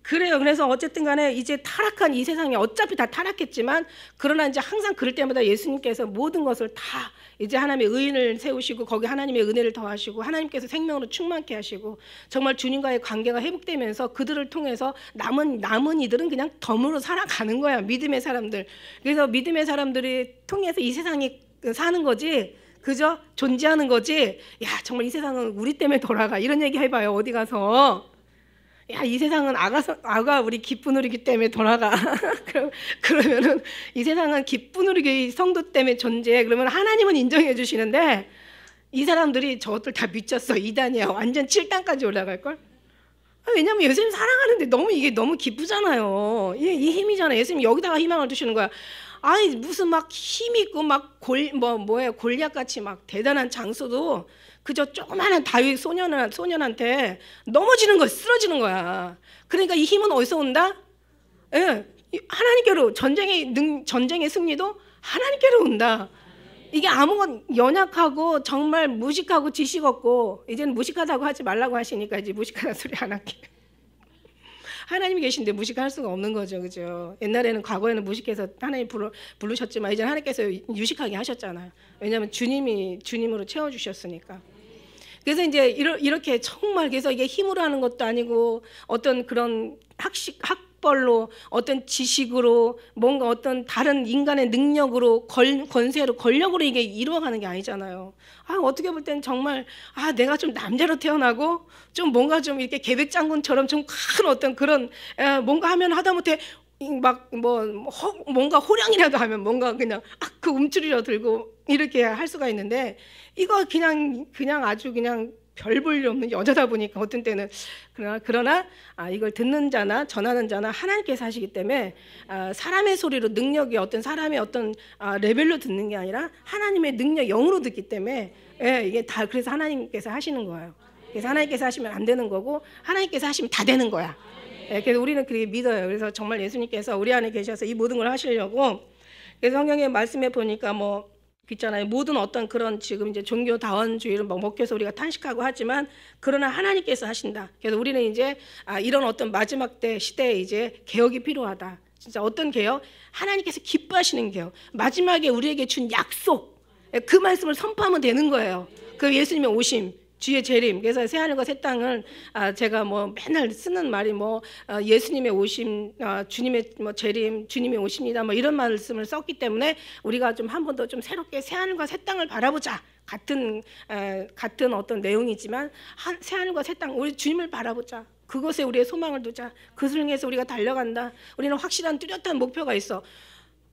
그래요. 그래서 어쨌든 간에 이제 타락한 이 세상에 어차피 다 타락했지만 그러나 이제 항상 그럴 때마다 예수님께서 모든 것을 다 이제 하나님의 의인을 세우시고 거기 하나님의 은혜를 더하시고 하나님께서 생명으로 충만케 하시고 정말 주님과의 관계가 회복되면서 그들을 통해서 남은 이들은 그냥 덤으로 살아가는 거야. 믿음의 사람들. 그래서 믿음의 사람들이 통해서 이 세상이 사는 거지. 그저 존재하는 거지. 정말 이 세상은 우리 때문에 돌아가. 이런 얘기 해봐요. 어디 가서. 이 세상은 아가 우리 기쁜 우리기 때문에 돌아가. 그러면은 이 세상은 기쁜 우리 성도 때문에 존재해. 그러면 하나님은 인정해 주시는데 이 사람들이 저것들 다 미쳤어. 2단이야. 완전 7단까지 올라갈 걸. 왜냐면 예수님 사랑하는데 이게 너무 기쁘잖아요. 이 힘이잖아요. 예수님 여기다가 희망을 두시는 거야. 무슨 막 힘 있고 막 골리앗 같이 막 대단한 장수도 그저 조그마한 다윗 소년한테 넘어지는 거야, 쓰러지는 거야. 그러니까 이 힘은 어디서 온다? 하나님께로 전쟁의 승리도 하나님께로 온다. 이게 아무건 연약하고 정말 무식하고 지식 없고 이제는 무식하다고 하지 말라고 하시니까 이제 무식하다는 소리 안 할게. 하나님이 계신데 무식할 수가 없는 거죠, 그죠? 옛날에는 과거에는 무식해서 하나님 부르셨지만 이제 하나님께서 유식하게 하셨잖아요. 왜냐하면 주님으로 채워주셨으니까. 그래서 이제 이렇게 정말 그래서 이게 힘으로 하는 것도 아니고 어떤 그런 학벌로 어떤 지식으로 뭔가 어떤 다른 인간의 능력으로 권세로 권력으로 이게 이루어가는 게 아니잖아요. 어떻게 볼 때는 정말 내가 좀 남자로 태어나고 좀 뭔가 좀 이렇게 계백장군처럼 좀 큰 어떤 그런 뭔가 하면 하다못해 뭔가 호령이라도 하면 뭔가 그냥 그 움츠리려 들고 이렇게 할 수가 있는데 이거 그냥 아주 그냥 별 볼 일 없는 여자다 보니까 어떤 때는 그러나 이걸 듣는 자나 전하는 자나 하나님께서 하시기 때문에 사람의 소리로 능력이 어떤 사람의 어떤 레벨로 듣는 게 아니라 하나님의 능력 영으로 듣기 때문에 이게 다 그래서 하나님께서 하시는 거예요. 그래서 하나님께서 하시면 안 되는 거고 하나님께서 하시면 다 되는 거야. 그래서 우리는 그렇게 믿어요. 그래서 정말 예수님께서 우리 안에 계셔서 이 모든 걸 하시려고. 그래서 성경의 말씀에 보니까 있잖아요. 모든 어떤 그런 지금 이제 종교다원주의를 먹혀서 우리가 탄식하고 하지만 그러나 하나님께서 하신다. 그래서 우리는 이제 이런 어떤 마지막 때 시대에 이제 개혁이 필요하다. 진짜 어떤 개혁? 하나님께서 기뻐하시는 개혁. 마지막에 우리에게 준 약속. 그 말씀을 선포하면 되는 거예요. 그 예수님의 오심. 주의 재림. 그래서 새하늘과 새 땅을 제가 맨날 쓰는 말이 예수님의 오심, 주님의 재림, 주님의 오심이다 이런 말씀을 썼기 때문에 우리가 좀 한 번 더 좀 새롭게 새하늘과 새 땅을 바라보자. 같은 어떤 내용이지만 새하늘과 새 땅 우리 주님을 바라보자. 그것에 우리의 소망을 두자. 그것을 향해서 우리가 달려간다. 우리는 확실한 뚜렷한 목표가 있어.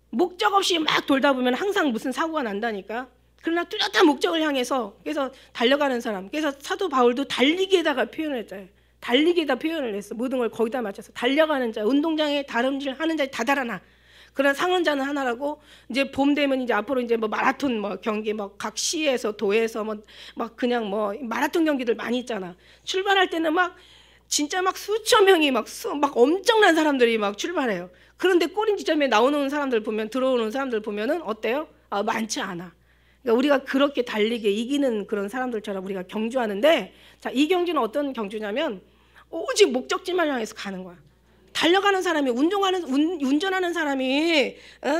목적 없이 막 돌다 보면 항상 무슨 사고가 난다니까. 그러나 뚜렷한 목적을 향해서 그래서 달려가는 사람. 그래서 사도 바울도 달리기에다가 표현을 했잖아요. 달리기에다 표현을 했어. 모든 걸 거기다 맞춰서 달려가는 자, 운동장에 다름질 하는 자 다 달아나. 그런 상원자는 하나라고. 이제 봄 되면 이제 앞으로 이제 마라톤 경기 각 시에서 도에서 그냥 마라톤 경기들 많이 있잖아. 출발할 때는 진짜 수천 명이 막 엄청난 사람들이 출발해요. 그런데 꼬린 지점에 나오는 사람들 보면 들어오는 사람들 보면은 어때요? 많지 않아. 그러니까 우리가 그렇게 달리게 이기는 그런 사람들처럼 우리가 경주하는데, 자, 이 경주는 어떤 경주냐면 오직 목적지만 향해서 가는 거야. 달려가는 사람이 운전하는 사람이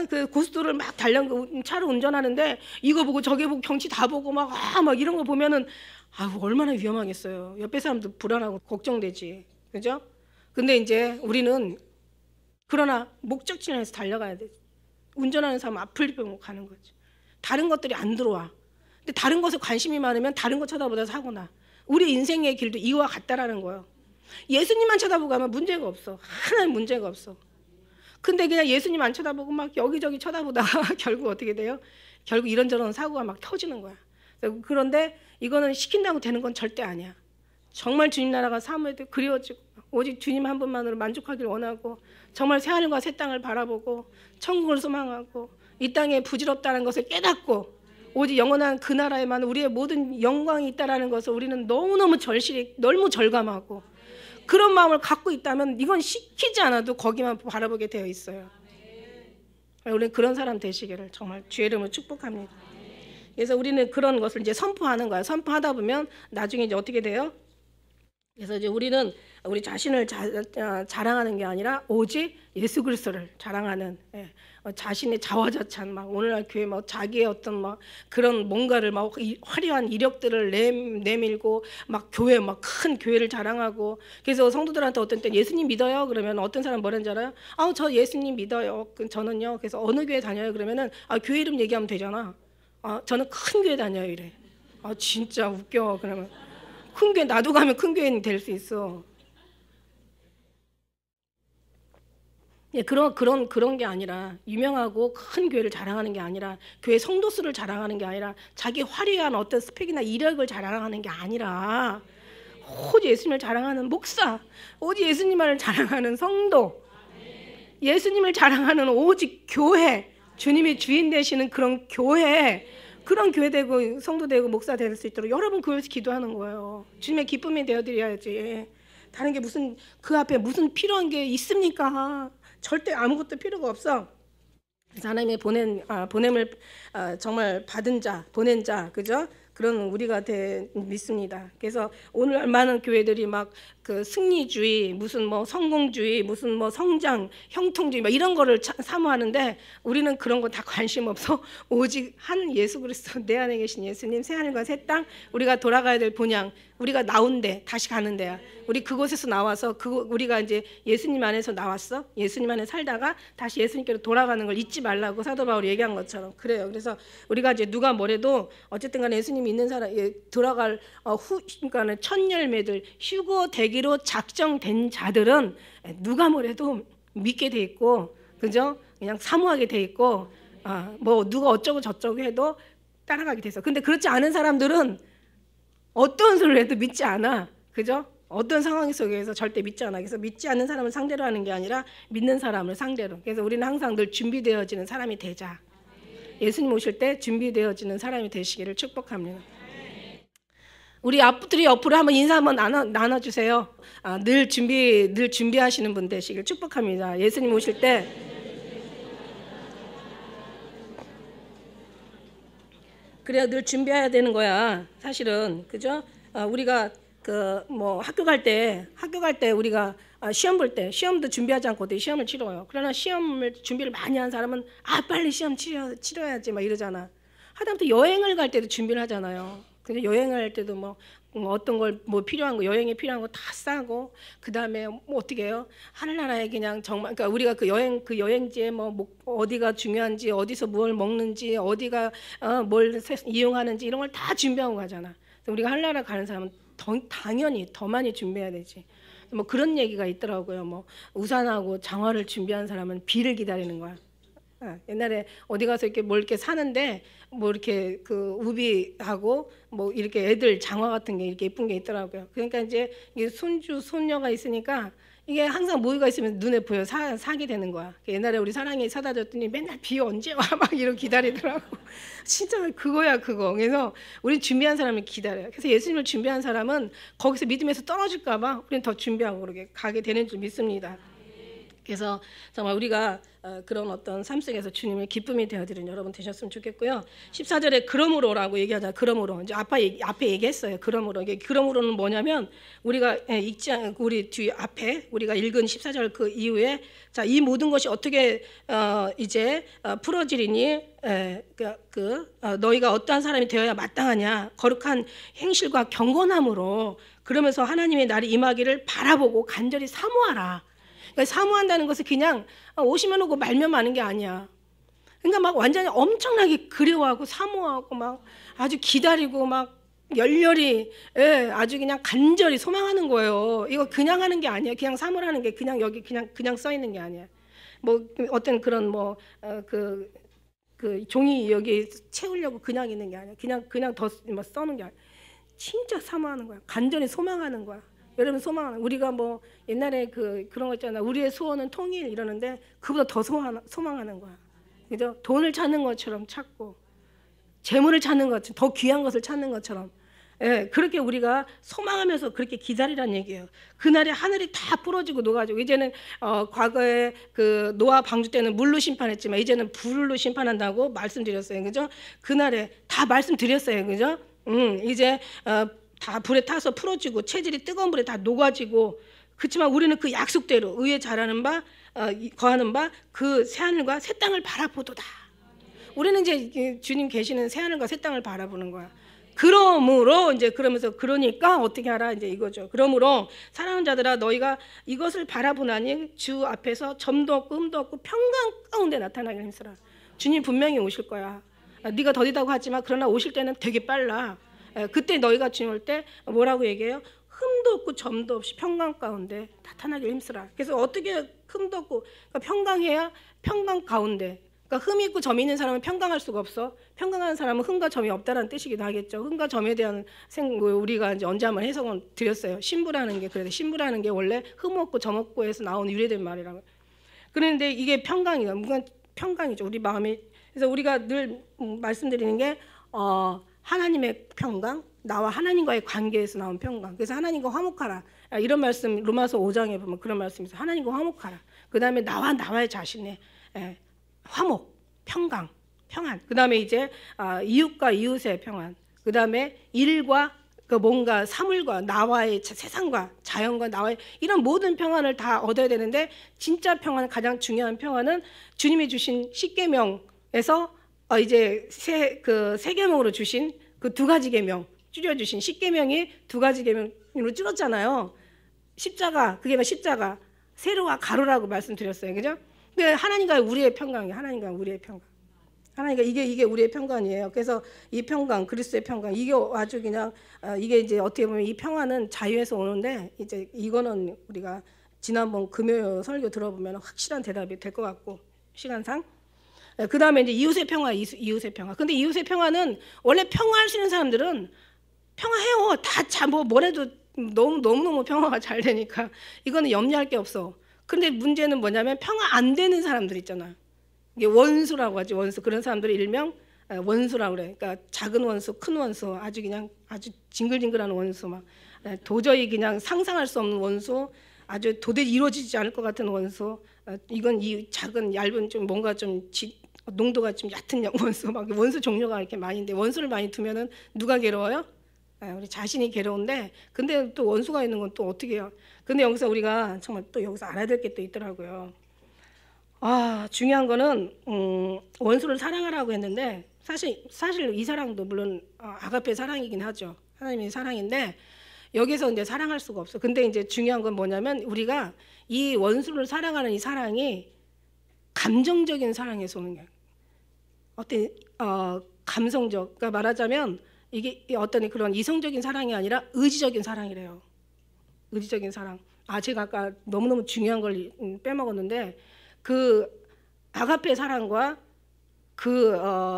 그 고속도로를 막 차를 운전하는데 이거 보고 저게 보고 경치 다 보고 막 이런 거 보면은 아유, 얼마나 위험하겠어요. 옆에 사람도 불안하고 걱정되지. 그죠? 근데 이제 우리는 그러나 목적지를 향해서 달려가야 돼. 운전하는 사람 앞을 보고 가는 거지. 다른 것들이 안 들어와. 근데 다른 것에 관심이 많으면 다른 것 쳐다보다 사고 나. 우리 인생의 길도 이와 같다라는 거예요. 예수님만 쳐다보고 가면 문제가 없어. 하나는 문제가 없어. 근데 그냥 예수님 안 쳐다보고 막 여기저기 쳐다보다가 결국 어떻게 돼요? 결국 이런저런 사고가 막 터지는 거야. 그런데 이거는 시킨다고 되는 건 절대 아니야. 정말 주님 나라가 사모해도 그리워지고 오직 주님 한 분만으로 만족하기를 원하고 정말 새하늘과 새 땅을 바라보고 천국을 소망하고 이 땅에 부질없다는 것을 깨닫고 오직 영원한 그 나라에만 우리의 모든 영광이 있다는 것을 우리는 너무너무 절실히 너무 절감하고 그런 마음을 갖고 있다면 이건 시키지 않아도 거기만 바라보게 되어 있어요. 우리는 그런 사람 되시기를 정말 주의 이름으로 축복합니다. 그래서 우리는 그런 것을 이제 선포하는 거예요. 선포하다 보면 나중에 이제 어떻게 돼요? 그래서 이제 우리는 우리 자신을 자랑하는 게 아니라 오직 예수 그리스도를 자랑하는 자신의 자화자찬 막 오늘날 교회 막 자기의 어떤 막 그런 뭔가를 막 화려한 이력들을 내밀고 막 교회 막 큰 교회를 자랑하고 그래서 성도들한테 어떤 때 예수님 믿어요? 그러면 어떤 사람 뭐라는지 알아요? 저 예수님 믿어요. 저는요. 그래서 어느 교회 다녀요? 그러면은 교회 이름 얘기하면 되잖아. 저는 큰 교회 다녀요 이래. 진짜 웃겨. 그러면 큰 교회 나도 가면 큰 교회는 될 수 있어. 예, 그런 게 아니라 유명하고 큰 교회를 자랑하는 게 아니라 교회 성도 수를 자랑하는 게 아니라 자기 화려한 어떤 스펙이나 이력을 자랑하는 게 아니라 오직 예수님을 자랑하는 목사, 오직 예수님을 자랑하는 성도, 예수님을 자랑하는 오직 교회, 주님이 주인 되시는 그런 교회, 그런 교회 되고 성도 되고 목사 될 수 있도록 여러분 교회에서 기도하는 거예요. 주님의 기쁨이 되어드려야지. 다른 게 무슨 그 앞에 무슨 필요한 게 있습니까? 절대 아무것도 필요가 없어. 그래서 하나님의 보냄을 정말 받은 자, 보낸 자, 그죠? 그런 우리가 믿습니다. 그래서 오늘 많은 교회들이 막 그 승리주의, 무슨 뭐 성공주의, 무슨 뭐 성장, 형통주의 막 이런 거를 사모하는데 우리는 그런 거 다 관심 없어. 오직 한 예수 그리스도 내 안에 계신 예수님, 새 하늘과 새 땅, 우리가 돌아가야 될 본향, 우리가 나온 데 다시 가는 데야. 우리 그곳에서 나와서 우리가 이제 예수님 안에서 나왔어. 예수님 안에 살다가 다시 예수님께로 돌아가는 걸 잊지 말라고 사도 바울이 얘기한 것처럼 그래요. 그래서 우리가 이제 누가 뭐래도 어쨌든 간에 예수님이 있는 사람 돌아갈 그러니까 첫 열매들 휴거 되기로 작정된 자들은 누가 뭐래도 믿게 돼 있고 그죠? 그냥 사모하게 돼 있고 뭐 누가 어쩌고 저쩌고 해도 따라가게 돼서 근데 그렇지 않은 사람들은 어떤 소리를 해도 믿지 않아. 그죠? 어떤 상황 속에서 절대 믿지 않아. 그래서 믿지 않는 사람을 상대로 하는 게 아니라 믿는 사람을 상대로. 그래서 우리는 항상 늘 준비되어지는 사람이 되자. 예수님 오실 때 준비되어지는 사람이 되시기를 축복합니다. 우리 앞들이 옆으로 한번 인사 한번 나눠주세요. 늘 준비하시는 분 되시길 축복합니다. 예수님 오실 때 그래야 늘 준비해야 되는 거야. 사실은 그죠? 우리가 그 뭐 학교 갈 때 우리가 시험 볼 때 시험도 준비하지 않고 어떻게 시험을 치러요. 그러나 시험을 준비를 많이 한 사람은 빨리 시험 치러야지 막 이러잖아. 하다못해 여행을 갈 때도 준비를 하잖아요. 근데 여행을 할 때도 뭐 어떤 걸 뭐 필요한 거 여행에 필요한 거 다 싸고 그다음에 뭐 어떻게 해요? 하늘나라에 그냥 정말 그러니까 우리가 그 여행지에 뭐 어디가 중요한지 어디서 뭘 먹는지 어디가 뭘 이용하는지 이런 걸 다 준비하고 가잖아. 우리가 하늘나라 가는 사람은 당연히 더 많이 준비해야 되지. 뭐 그런 얘기가 있더라고요. 뭐 우산하고 장화를 준비한 사람은 비를 기다리는 거야. 옛날에 어디 가서 이렇게 뭘 이렇게 사는데 뭐 이렇게 그 우비하고 뭐 이렇게 애들 장화 같은 게 이렇게 예쁜 게 있더라고요. 그러니까 이제 이게 손주 손녀가 있으니까 이게 항상 모유가 있으면 눈에 보여 사게 되는 거야. 옛날에 우리 사랑이 사다 줬더니 맨날 비 언제 와 막 이러고 기다리더라고. 진짜 그거야 그거. 그래서 우리 준비한 사람을 기다려요. 그래서 예수님을 준비한 사람은 거기서 믿음에서 떨어질까 봐 우리는 더 준비하고 그렇게 가게 되는 줄 믿습니다. 그래서 정말 우리가 그런 어떤 삶 속에서 주님의 기쁨이 되어드리는 여러분 되셨으면 좋겠고요. 14절에 그러므로라고 얘기하잖아요. 그러므로 이제 앞에 얘기했어요. 그러므로 이게 그러므로는 뭐냐면 우리가 읽지 않고 우리 뒤 앞에 우리가 읽은 14절 그 이후에 자, 이 모든 것이 어떻게 이제 풀어지리니 너희가 어떠한 사람이 되어야 마땅하냐 거룩한 행실과 경건함으로 그러면서 하나님의 날이 임하기를 바라보고 간절히 사모하라. 그러니까 사모한다는 것은 그냥 오시면 오고 말면 마는 게 아니야. 그러니까 막 완전히 엄청나게 그리워하고 사모하고 막 아주 기다리고 막 열렬히 아주 그냥 간절히 소망하는 거예요. 이거 그냥 하는 게 아니야. 그냥 사모하는 게 그냥 여기 그냥 써 있는 게 아니야. 뭐 어떤 그런 그 종이 여기 채우려고 그냥 있는 게 아니야. 그냥 더 써는 게 아니야. 진짜 사모하는 거야. 간절히 소망하는 거야. 여러분 소망하는 우리가 뭐 옛날에 그런 거 있잖아. 우리의 소원은 통일 이러는데 그보다 더 소망하는 거야. 그죠? 돈을 찾는 것처럼 찾고 재물을 찾는 것처럼 더 귀한 것을 찾는 것처럼 그렇게 우리가 소망하면서 그렇게 기다리란 얘기예요. 그날에 하늘이 다 부러지고 녹아지고 이제는 과거에 그 노아 방주 때는 물로 심판했지만 이제는 불로 심판한다고 말씀드렸어요. 그죠? 그날에 다 말씀드렸어요. 그죠? 이제 다 불에 타서 풀어지고 체질이 뜨거운 불에 다 녹아지고 그렇지만 우리는 그 약속대로 의에 자라는 바 거하는 바 그 새하늘과 새 땅을 바라보도다. 우리는 이제 주님 계시는 새하늘과 새 땅을 바라보는 거야. 그러므로 이제 그러면서 그러니까 어떻게 하라 이제 이거죠. 그러므로 사랑하는 자들아 너희가 이것을 바라보나니 주 앞에서 점도 없고 흠도 없고 평강 가운데 나타나길 힘쓰라. 주님 분명히 오실 거야. 네가 더디다고 하지만 그러나 오실 때는 되게 빨라. 그때 너희가 주님 올 때 뭐라고 얘기해요? 흠도 없고 점도 없이 평강 가운데 나타나길 힘쓰라. 그래서 어떻게 흠도 없고 그러니까 평강해야 평강 가운데. 그러니까 흠이 있고 점이 있는 사람은 평강할 수가 없어. 평강하는 사람은 흠과 점이 없다라는 뜻이기도 하겠죠. 흠과 점에 대한 우리가 이제 언제 한번 해석을 드렸어요. 신부라는 게 그래. 신부라는 게 원래 흠 없고 점 없고에서 나온 유래된 말이라고. 그런데 이게 평강이에요. 뭔가 평강이죠. 우리 마음이. 그래서 우리가 늘 말씀드리는 게 하나님의 평강, 나와 하나님과의 관계에서 나온 평강. 그래서 하나님과 화목하라. 이런 말씀 로마서 5장에 보면 그런 말씀이 있어요. 하나님과 화목하라. 그 다음에 나와의 자신의 화목, 평강, 평안. 그 다음에 이제 이웃과 이웃의 평안. 그 다음에 일과 그 뭔가 사물과 나와의 세상과 자연과 나와의 이런 모든 평안을 다 얻어야 되는데 진짜 평안, 가장 중요한 평안은 주님이 주신 십계명에서 이제 세 계명으로 주신 그 두 가지 계명 줄여주신 십계명이 두 가지 계명으로 줄었잖아요. 십자가 그게 십자가 세로와 가로라고 말씀드렸어요. 그죠? 하나님과 우리의 평강이에요. 하나님과 우리의 평강. 하나님과 이게 우리의 평강이에요. 그래서 이 평강, 그리스도의 평강, 이게 아주 그냥 이게 이제 어떻게 보면 이 평안은 자유에서 오는데 이제 이거는 우리가 지난번 금요일 설교 들어보면 확실한 대답이 될 것 같고 시간상. 그 다음에 이제 이웃의 평화, 이웃의 평화. 근데 이웃의 평화는 원래 평화할 수 있는 사람들은 평화해요. 다 뭐래도 너무 평화가 잘 되니까 이거는 염려할 게 없어. 근데 문제는 뭐냐면 평화 안 되는 사람들 있잖아. 이게 원수라고 하지. 원수. 그런 사람들이 일명 원수라고 그래. 그러니까 작은 원수, 큰 원수, 아주 징글징글한 원수, 막 도저히 그냥 상상할 수 없는 원수, 아주 도저히 이루어지지 않을 것 같은 원수. 이건 이 작은 얇은 좀 뭔가 좀 농도가 좀 얕은 원수, 막 원수 종류가 이렇게 많이 있는데 원수를 많이 두면은 누가 괴로워요? 우리 자신이 괴로운데 근데 또 원수가 있는 건 또 어떻게 해요? 근데 여기서 우리가 정말 또 여기서 알아야 될 게 또 있더라고요. 중요한 거는 원수를 사랑하라고 했는데 사실 이 사랑도 물론 아가페 사랑이긴 하죠. 하나님의 사랑인데 여기서 이제 사랑할 수가 없어. 근데 이제 중요한 건 뭐냐면 우리가 이 원수를 사랑하는 이 사랑이 감정적인 사랑에서 오는 게 어떤 감성적. 그러니까 말하자면 이게 어떤 그런 이성적인 사랑이 아니라 의지적인 사랑이래요. 의지적인 사랑. 제가 아까 너무너무 중요한 걸 빼먹었는데 그 아가페 사랑과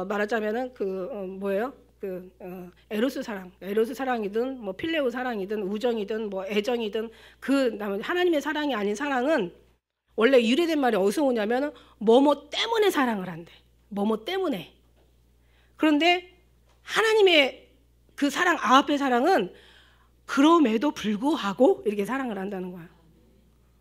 말하자면은 뭐예요? 에로스 사랑, 에로스 사랑이든 뭐 필레오 사랑이든 우정이든 뭐 애정이든 그다음에 하나님의 사랑이 아닌 사랑은 원래 유래된 말이 어디서 오냐면 뭐뭐 때문에 사랑을 한대. 뭐뭐 때문에. 그런데 하나님의 그 사랑, 아가페 사랑은 그럼에도 불구하고 이렇게 사랑을 한다는 거야.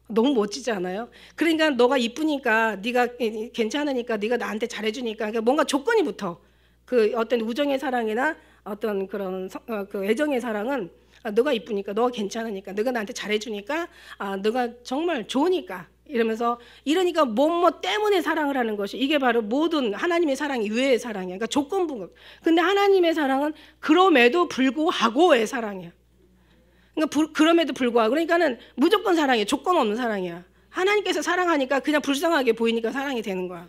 너무 멋지지 않아요? 그러니까 너가 이쁘니까, 네가 괜찮으니까, 네가 나한테 잘해주니까, 그러니까 뭔가 조건이 붙어. 그 어떤 우정의 사랑이나 어떤 그런 그 애정의 사랑은 너가 이쁘니까, 너가 괜찮으니까, 너가 나한테 잘해주니까, 너가 정말 좋으니까 이러면서, 이러니까 뭐뭐 때문에 사랑을 하는 것이, 이게 바로 모든 하나님의 사랑이 의외의 사랑이야. 그러니까 조건부. 근데 하나님의 사랑은 그럼에도 불구하고의 사랑이야. 그러니까 그럼에도 불구하고, 그러니까는 무조건 사랑이야. 조건 없는 사랑이야. 하나님께서 사랑하니까 그냥 불쌍하게 보이니까 사랑이 되는 거야.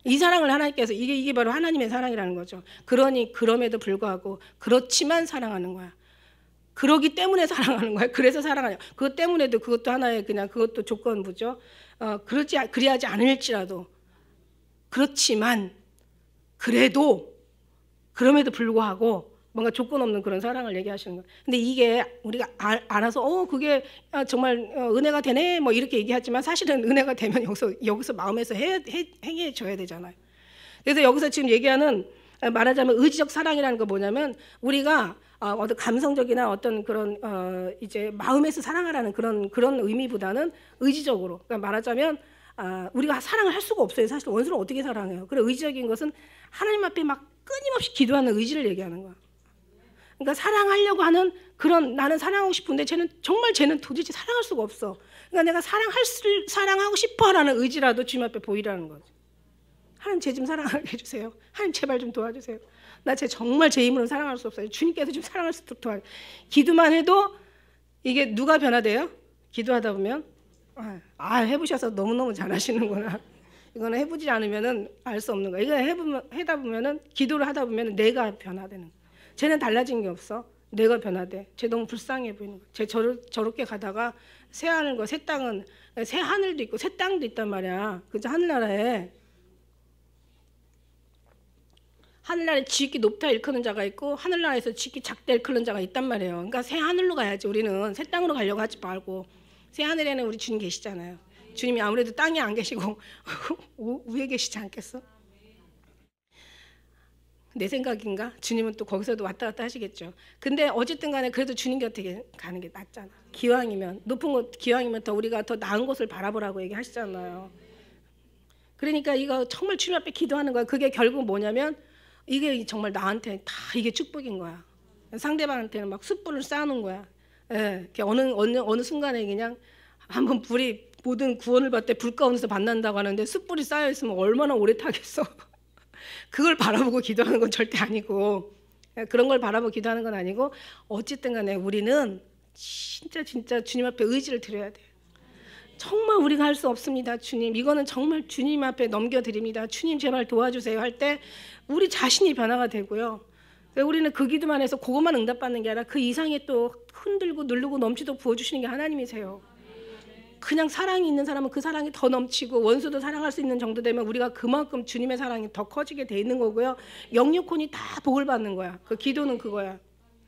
이 사랑을 하나님께서, 이게 바로 하나님의 사랑이라는 거죠. 그러니 그럼에도 불구하고, 그렇지만 사랑하는 거야. 그러기 때문에 사랑하는 거야. 그래서 사랑하냐. 그것 때문에도, 그것도 하나의 그냥 그것도 조건부죠. 그리하지 않을지라도, 그렇지만 그래도, 그럼에도 불구하고 뭔가 조건 없는 그런 사랑을 얘기하시는 거예요. 근데 이게 우리가 알아서 그게 정말 은혜가 되네 뭐 이렇게 얘기하지만, 사실은 은혜가 되면 여기서 마음에서 행해져야 되잖아요. 그래서 여기서 지금 얘기하는, 말하자면 의지적 사랑이라는 거 뭐냐면, 우리가 어떤 감성적이나 어떤 그런 이제 마음에서 사랑하라는 그런 의미보다는 의지적으로, 그러니까 말하자면 우리가 사랑을 할 수가 없어요. 사실 원수를 어떻게 사랑해요? 그래, 의지적인 것은 하나님 앞에 막 끊임없이 기도하는 의지를 얘기하는 거야. 그러니까 사랑하려고 하는 그런, 나는 사랑하고 싶은데 쟤는 도대체 사랑할 수가 없어. 그러니까 내가 사랑하고 싶어라는 의지라도 주님 앞에 보이라는 거죠. 하나님 쟤 좀 사랑하게 해주세요. 하나님 제발 좀 도와주세요. 나 쟤 정말 제 힘으로는 사랑할 수 없어요. 주님께서 좀 사랑할 수 있도록 도와주세요. 기도만 해도 이게 누가 변화돼요? 기도하다 보면 해보셔서 너무너무 잘하시는구나. 이거는 해보지 않으면은 알 수 없는 거야. 이거 하다 보면은, 기도를 하다 보면은 내가 변화되는 거야. 쟤는 달라진 게 없어. 내가 변화돼. 쟤 너무 불쌍해 보이는 거야. 쟤 저렇게 가다가 새 땅은, 새 하늘도 있고 새 땅도 있단 말이야. 그죠? 하늘나라에 지극히 높다 일컫는 자가 있고, 하늘나라에서 지극히 작다 일컫는 자가 있단 말이에요. 그러니까 새 하늘로 가야지. 우리는 새 땅으로 가려고 하지 말고, 새 하늘에는 우리 주님 계시잖아요. 주님이 아무래도 땅에 안 계시고 위에 계시지 않겠어? 내 생각인가? 주님은 또 거기서도 왔다 갔다 하시겠죠. 근데 어쨌든 간에 그래도 주님 곁에 가는 게 낫잖아. 기왕이면, 높은 곳, 기왕이면 더 우리가 더 나은 곳을 바라보라고 얘기하시잖아요. 그러니까 이거 정말 주님 앞에 기도하는 거야. 그게 결국 뭐냐면, 이게 정말 나한테 다 이게 축복인 거야. 상대방한테는 막 숯불을 쌓아놓은 거야. 예, 어느 순간에 그냥 한번 불이, 모든 구원을 받을 때 불 가운데서 만난다고 하는데 숯불이 쌓여 있으면 얼마나 오래 타겠어. 그걸 바라보고 기도하는 건 절대 아니고, 그런 걸 바라보고 기도하는 건 아니고, 어쨌든 간에 우리는 진짜 주님 앞에 의지를 드려야 돼요. 정말 우리가 할 수 없습니다. 주님, 이거는 정말 주님 앞에 넘겨드립니다. 주님 제발 도와주세요 할 때 우리 자신이 변화가 되고요. 우리는 그 기도만 해서 그것만 응답받는 게 아니라 그 이상의 또 흔들고 누르고 넘치도록 부어주시는 게 하나님이세요. 그냥 사랑이 있는 사람은 그 사랑이 더 넘치고, 원수도 사랑할 수 있는 정도 되면 우리가 그만큼 주님의 사랑이 더 커지게 돼 있는 거고요. 영육혼이 다 복을 받는 거야. 그 기도는 그거야.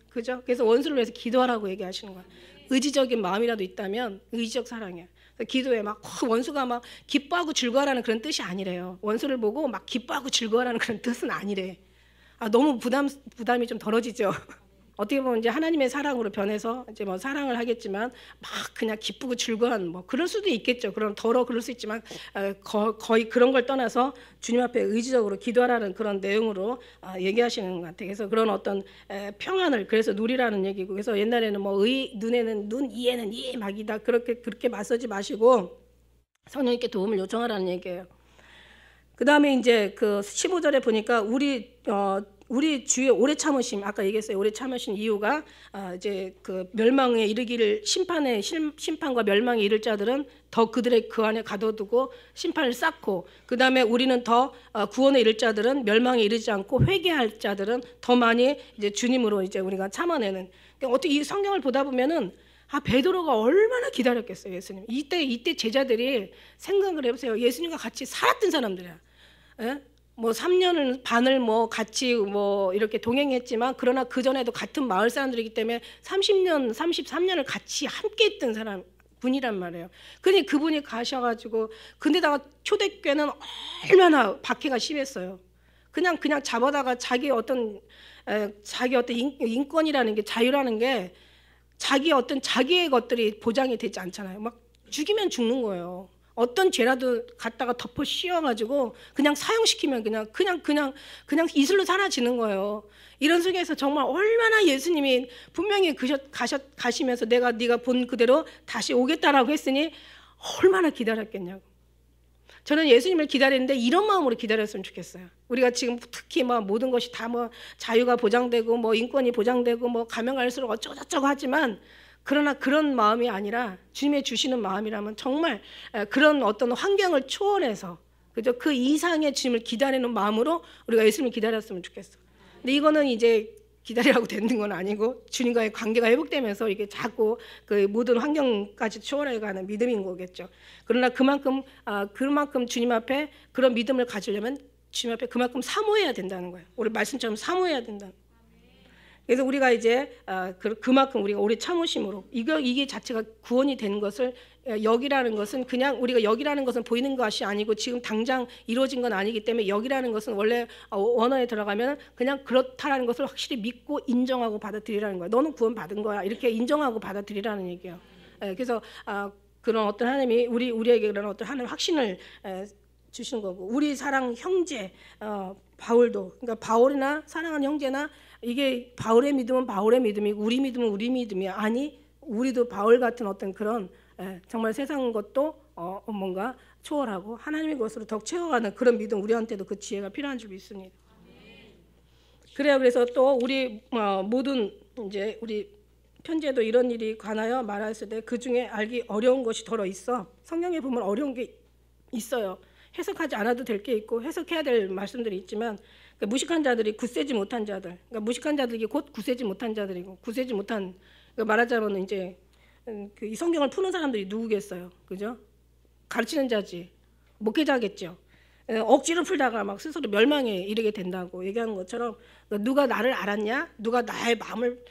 그죠? 그래서 원수를 위해서 기도하라고 얘기하시는 거야. 의지적인 마음이라도 있다면 의지적 사랑이야. 기도에 막 원수가 막 기뻐하고 즐거워하라는 그런 뜻이 아니래요. 원수를 보고 막 기뻐하고 즐거워하라는 그런 뜻은 아니래. 너무 부담이 좀 덜어지죠. 어떻게 보면 이제 하나님의 사랑으로 변해서 이제 뭐 사랑을 하겠지만, 막 그냥 기쁘고 즐거운 뭐 그럴 수도 있겠죠. 그런 그럴 수 있지만, 거의 그런 걸 떠나서 주님 앞에 의지적으로 기도하라는 그런 내용으로 얘기하시는 것 같아요. 그래서 그런 어떤 평안을 그래서 누리라는 얘기고, 그래서 옛날에는 뭐 눈에는 눈, 이에는 이 막이다, 그렇게 맞서지 마시고 성령님께 도움을 요청하라는 얘기예요. 그 다음에 이제 그 15절에 보니까 우리 주의 오래 참으심, 아까 얘기했어요. 오래 참으신 이유가 이제 그 멸망에 이르기를, 심판과 멸망에 이를 자들은 더 그들의 그 안에 가둬두고 심판을 쌓고, 그 다음에 우리는 더 구원에 이를 자들은 멸망에 이르지 않고 회개할 자들은 더 많이 이제 주님으로 이제 우리가 참아내는. 그러니까 어떻게 이 성경을 보다 보면은 베드로가 얼마나 기다렸겠어요, 예수님. 이때 제자들이 생각을 해보세요. 예수님과 같이 살았던 사람들이야. 예? 뭐 3년 반을 뭐 같이 뭐 이렇게 동행했지만, 그러나 그 전에도 같은 마을 사람들이기 때문에 33년을 같이 함께 했던 분이란 말이에요. 근데 그분이 가셔가지고, 근데다가 초대교회는 얼마나 박해가 심했어요. 그냥 잡아다가 자기 어떤 인권이라는 게, 자유라는 게 자기의 것들이 보장이 되지 않잖아요. 막 죽이면 죽는 거예요. 어떤 죄라도 갖다가 덮어 씌워가지고 그냥 사용시키면 그냥 이슬로 사라지는 거예요. 이런 속에서 정말 얼마나 예수님이 분명히 가시면서 네가 본 그대로 다시 오겠다라고 했으니 얼마나 기다렸겠냐고. 저는 예수님을 기다리는데 이런 마음으로 기다렸으면 좋겠어요. 우리가 지금 특히 뭐 모든 것이 다 뭐 자유가 보장되고 뭐 인권이 보장되고 뭐 가면 갈수록 어쩌고저쩌고 하지만 그러나 그런 마음이 아니라 주님의 주시는 마음이라면 정말 그런 어떤 환경을 초월해서 그죠? 그 이상의 주님을 기다리는 마음으로 우리가 예수님을 기다렸으면 좋겠어. 근데 이거는 이제 기다리라고 되는 건 아니고 주님과의 관계가 회복되면서 이게 자꾸 그 모든 환경까지 초월해가는 믿음인 거겠죠. 그러나 그만큼 주님 앞에 그런 믿음을 가지려면 주님 앞에 그만큼 사모해야 된다는 거예요. 우리 말씀처럼 사모해야 된다. 그래서 우리가 이제 그만큼 우리가 오래 참으심으로 이게 자체가 구원이 되는 것을 여기라는 것은 그냥 우리가 여기라는 것은 보이는 것이 아니고 지금 당장 이루어진 건 아니기 때문에 여기라는 것은 원래 원어에 들어가면 그냥 그렇다라는 것을 확실히 믿고 인정하고 받아들이라는 거야. 너는 구원 받은 거야. 이렇게 인정하고 받아들이라는 얘기예요. 그래서 그런 어떤 하나님이 우리에게 그런 어떤 하나님 확신을 주시는 거고 우리 사랑 형제 바울도 그러니까 바울이나 사랑하는 형제나 이게 바울의 믿음은 바울의 믿음이고 우리 믿음은 우리 믿음이야. 아니 우리도 바울 같은 어떤 그런 정말 세상 것도 뭔가 초월하고 하나님의 것으로 더 채워가는 그런 믿음 우리한테도 그 지혜가 필요한 줄 믿습니다. 그래요. 그래서 또 우리 모든 이제 우리 편지에도 이런 일이 관하여 말했을 때 그 중에 알기 어려운 것이 더러 있어. 성경에 보면 어려운 게 있어요. 해석하지 않아도 될 게 있고 해석해야 될 말씀들이 있지만 그러니까 무식한 자들이 굳세지 못한 자들, 그러니까 무식한 자들이 곧 굳세지 못한 자들이고 굳세지 못한 그러니까 말하자면 이제 이 성경을 푸는 사람들이 누구겠어요, 그죠? 가르치는 자지, 목회자겠죠. 억지로 풀다가 막 스스로 멸망에 이르게 된다고 얘기하는 것처럼 누가 나를 알았냐, 누가 나의 마음을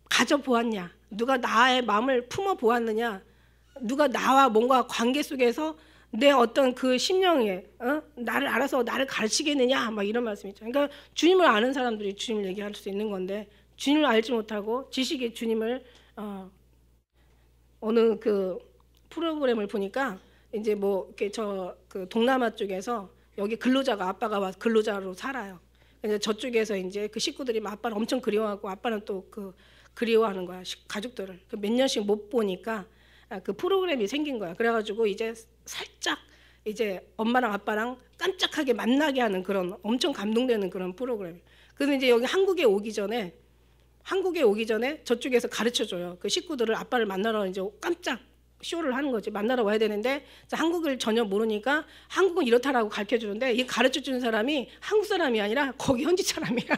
가져보았냐, 누가 나의 마음을 품어 보았느냐, 누가 나와 뭔가 관계 속에서 내 어떤 그 심령에 나를 알아서 나를 가르치겠느냐 막 이런 말씀이죠. 그러니까 주님을 아는 사람들이 주님을 얘기할 수 있는 건데 주님을 알지 못하고 지식이 주님을 어느 그 프로그램을 보니까 이제 뭐 이렇게 그 동남아 쪽에서 여기 근로자가 아빠가 와서 근로자로 살아요. 그래서 저쪽에서 이제 그 식구들이 아빠를 엄청 그리워하고 아빠는 또 그 그리워하는 거야 가족들을. 몇 년씩 못 보니까 그 프로그램이 생긴 거야. 그래가지고 이제 살짝 이제 엄마랑 아빠랑 깜짝하게 만나게 하는 그런 엄청 감동되는 그런 프로그램. 그래서 이제 여기 한국에 오기 전에 저쪽에서 가르쳐 줘요. 그 식구들을 아빠를 만나러 이제 깜짝 쇼를 하는 거지. 만나러 와야 되는데 한국을 전혀 모르니까 한국은 이렇다라고 가르쳐 주는데 이 가르쳐 주는 사람이 한국 사람이 아니라 거기 현지 사람이야.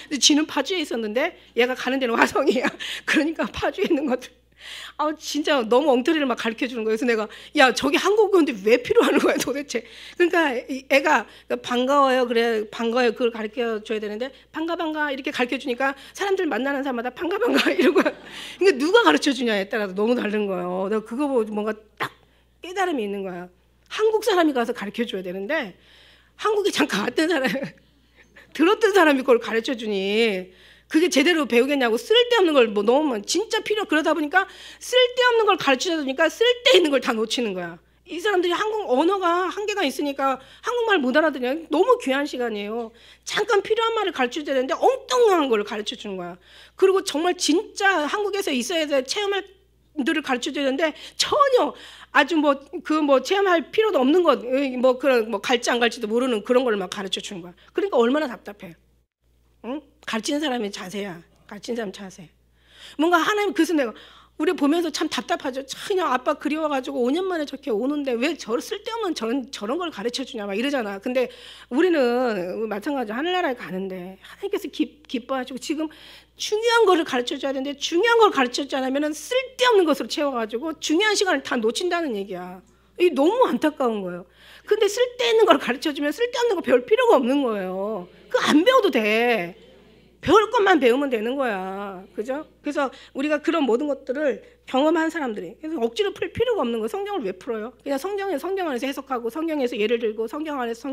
근데 지는 파주에 있었는데 얘가 가는 데는 화성이야. 그러니까 파주에 있는 것들. 진짜 너무 엉터리를 막 가르쳐 주는 거예요. 그래서 내가 야 저기 한국어인데 왜 필요하는 거야 도대체. 그러니까 애가 반가워요. 그래 반가워요. 그걸 가르쳐 줘야 되는데 반가 이렇게 가르쳐 주니까 사람들 만나는 사람마다 반가 이러고. 그러니까 누가 가르쳐 주냐에 따라서 너무 다른 거예요. 내가 그거 보고 뭔가 딱 깨달음이 있는 거야. 한국 사람이 가서 가르쳐 줘야 되는데 한국에 잠깐 왔던 사람 들었던 사람이 그걸 가르쳐 주니 그게 제대로 배우겠냐고 쓸데없는 걸 뭐 너무 진짜 그러다 보니까 쓸데없는 걸 가르치다 보니까 쓸데있는 걸 다 놓치는 거야. 이 사람들이 한국 언어가 한계가 있으니까 한국말 못 알아들어요. 너무 귀한 시간이에요. 잠깐 필요한 말을 가르쳐줘야 되는데 엉뚱한 걸 가르쳐 주는 거야. 그리고 정말 진짜 한국에서 있어야 될 체험할 들을 가르쳐줘야 되는데 전혀 아주 체험할 필요도 없는 것 그런 갈지 안 갈지도 모르는 그런 걸 막 가르쳐 주는 거야. 그러니까 얼마나 답답해. 응? 가르치는 사람의 자세야. 가르치는 사람 자세. 뭔가 하나님 그래서 내가 우리 보면서 참 답답하죠. 그냥 아빠 그리워가지고 5년 만에 저렇게 오는데 왜 쓸데없는 저런 걸 가르쳐 주냐 막 이러잖아. 근데 우리는 마찬가지로 하늘나라에 가는데 하나님께서 기뻐하시고 지금 중요한 거를 가르쳐 줘야 되는데 중요한 걸 가르쳐 주지 않으면 쓸데없는 것으로 채워가지고 중요한 시간을 다 놓친다는 얘기야. 이게 너무 안타까운 거예요. 근데 쓸데있는 걸 가르쳐 주면 쓸데없는 거 배울 필요가 없는 거예요. 그거 안 배워도 돼. 배울 것만 배우면 되는 거야. 그죠? 그래서 우리가 그런 모든 것들을 경험한 사람들이, 그래서 억지로 풀 필요가 없는 거예요. 성경을 왜 풀어요? 그냥 성경 안에서 해석하고, 성경에서 예를 들고, 성경 안에서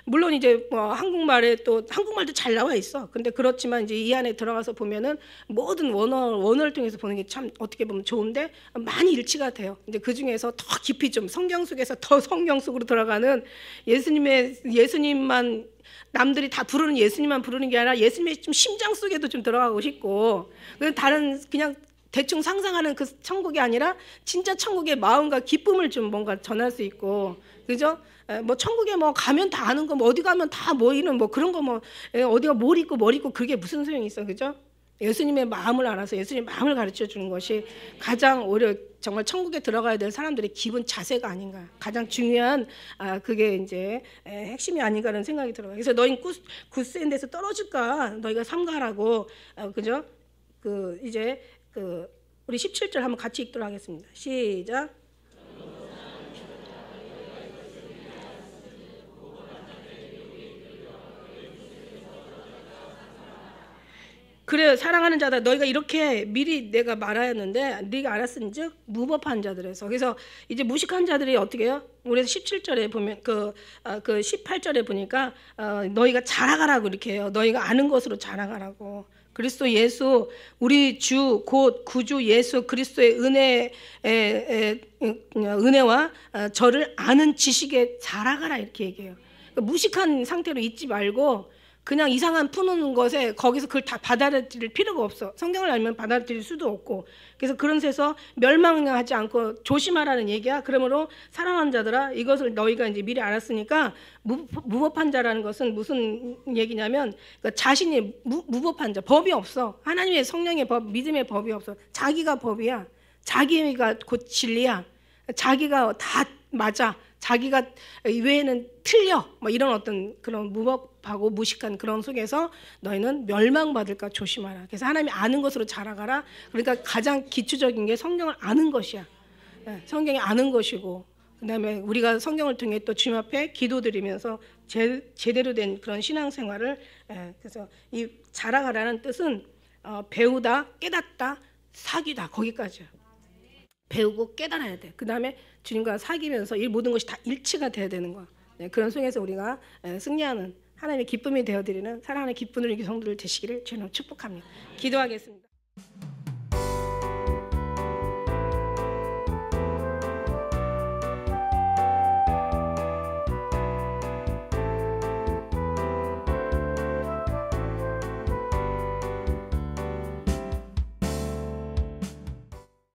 물론 이제 뭐 한국말도 잘 나와 있어. 근데 그렇지만 이제 이 안에 들어가서 보면은 모든 원어를 통해서 보는 게 참 어떻게 보면 좋은데 많이 일치가 돼요. 이제 그 중에서 더 깊이 좀 성경 속에서 더 성경 속으로 들어가는 예수님만 남들이 다 부르는 예수님만 부르는 게 아니라 예수님의 좀 심장 속에도 좀 들어가고 싶고, 다른 그냥 대충 상상하는 그 천국이 아니라 진짜 천국의 마음과 기쁨을 좀 뭔가 전할 수 있고, 그죠? 뭐 천국에 뭐 가면 다 아는 거, 뭐 어디 가면 다 모이는 뭐 그런 거, 뭐 어디가 뭘 있고 그게 무슨 소용이 있어, 그죠? 예수님의 마음을 알아서 예수님의 마음을 가르쳐 주는 것이 가장 오히려 정말 천국에 들어가야 될 사람들의 기본 자세가 아닌가, 가장 중요한 그게 이제 핵심이 아닌가라는 생각이 들어요. 그래서 너희 굳센 데서 떨어질까 너희가 삼가라고, 그죠? 이제 우리 17절 한번 같이 읽도록 하겠습니다. 시작. 그래, 사랑하는 자다, 너희가 이렇게 미리 내가 말하였는데 네가 알았은즉 무법한 자들에서. 그래서 이제 무식한 자들이 어떻게 해요? 우리 17절에 보면 그 18절에 보니까 너희가 자라가라고 이렇게 해요. 너희가 아는 것으로 자라가라고. 그리스도 예수, 우리 주 곧 구주 예수 그리스도의 은혜와 저를 아는 지식에 자라가라 이렇게 얘기해요. 그러니까 무식한 상태로 있지 말고 그냥 이상한 푸는 것에 거기서 그걸 다 받아들일 필요가 없어. 성경을 알면 받아들일 수도 없고. 그래서 그런 데서 멸망하지 않고 조심하라는 얘기야. 그러므로 사랑하는 자들아, 이것을 너희가 이제 미리 알았으니까, 무법한 자라는 것은 무슨 얘기냐면, 그러니까 자신이 무법한 자, 법이 없어. 하나님의 성령의 법, 믿음의 법이 없어. 자기가 법이야. 자기가 곧 진리야. 자기가 다 맞아. 자기가 외에는 틀려. 뭐 이런 어떤 그런 무법하고 무식한 그런 속에서 너희는 멸망받을까 조심하라. 그래서 하나님이 아는 것으로 자라가라. 그러니까 가장 기초적인 게 성경을 아는 것이야. 성경이 아는 것이고, 그다음에 우리가 성경을 통해 또 주님 앞에 기도드리면서 제대로 된 그런 신앙생활을, 그래서 이 자라가라는 뜻은 배우다, 깨닫다, 사귀다, 거기까지야. 배우고 깨달아야 돼. 그 다음에 주님과 사귀면서 이 모든 것이 다 일치가 돼야 되는 거야. 그런 속에서 우리가 승리하는 하나님의 기쁨이 되어드리는 사랑하는 기쁨을 이기 성도들 되시기를 주님 축복합니다. 기도하겠습니다.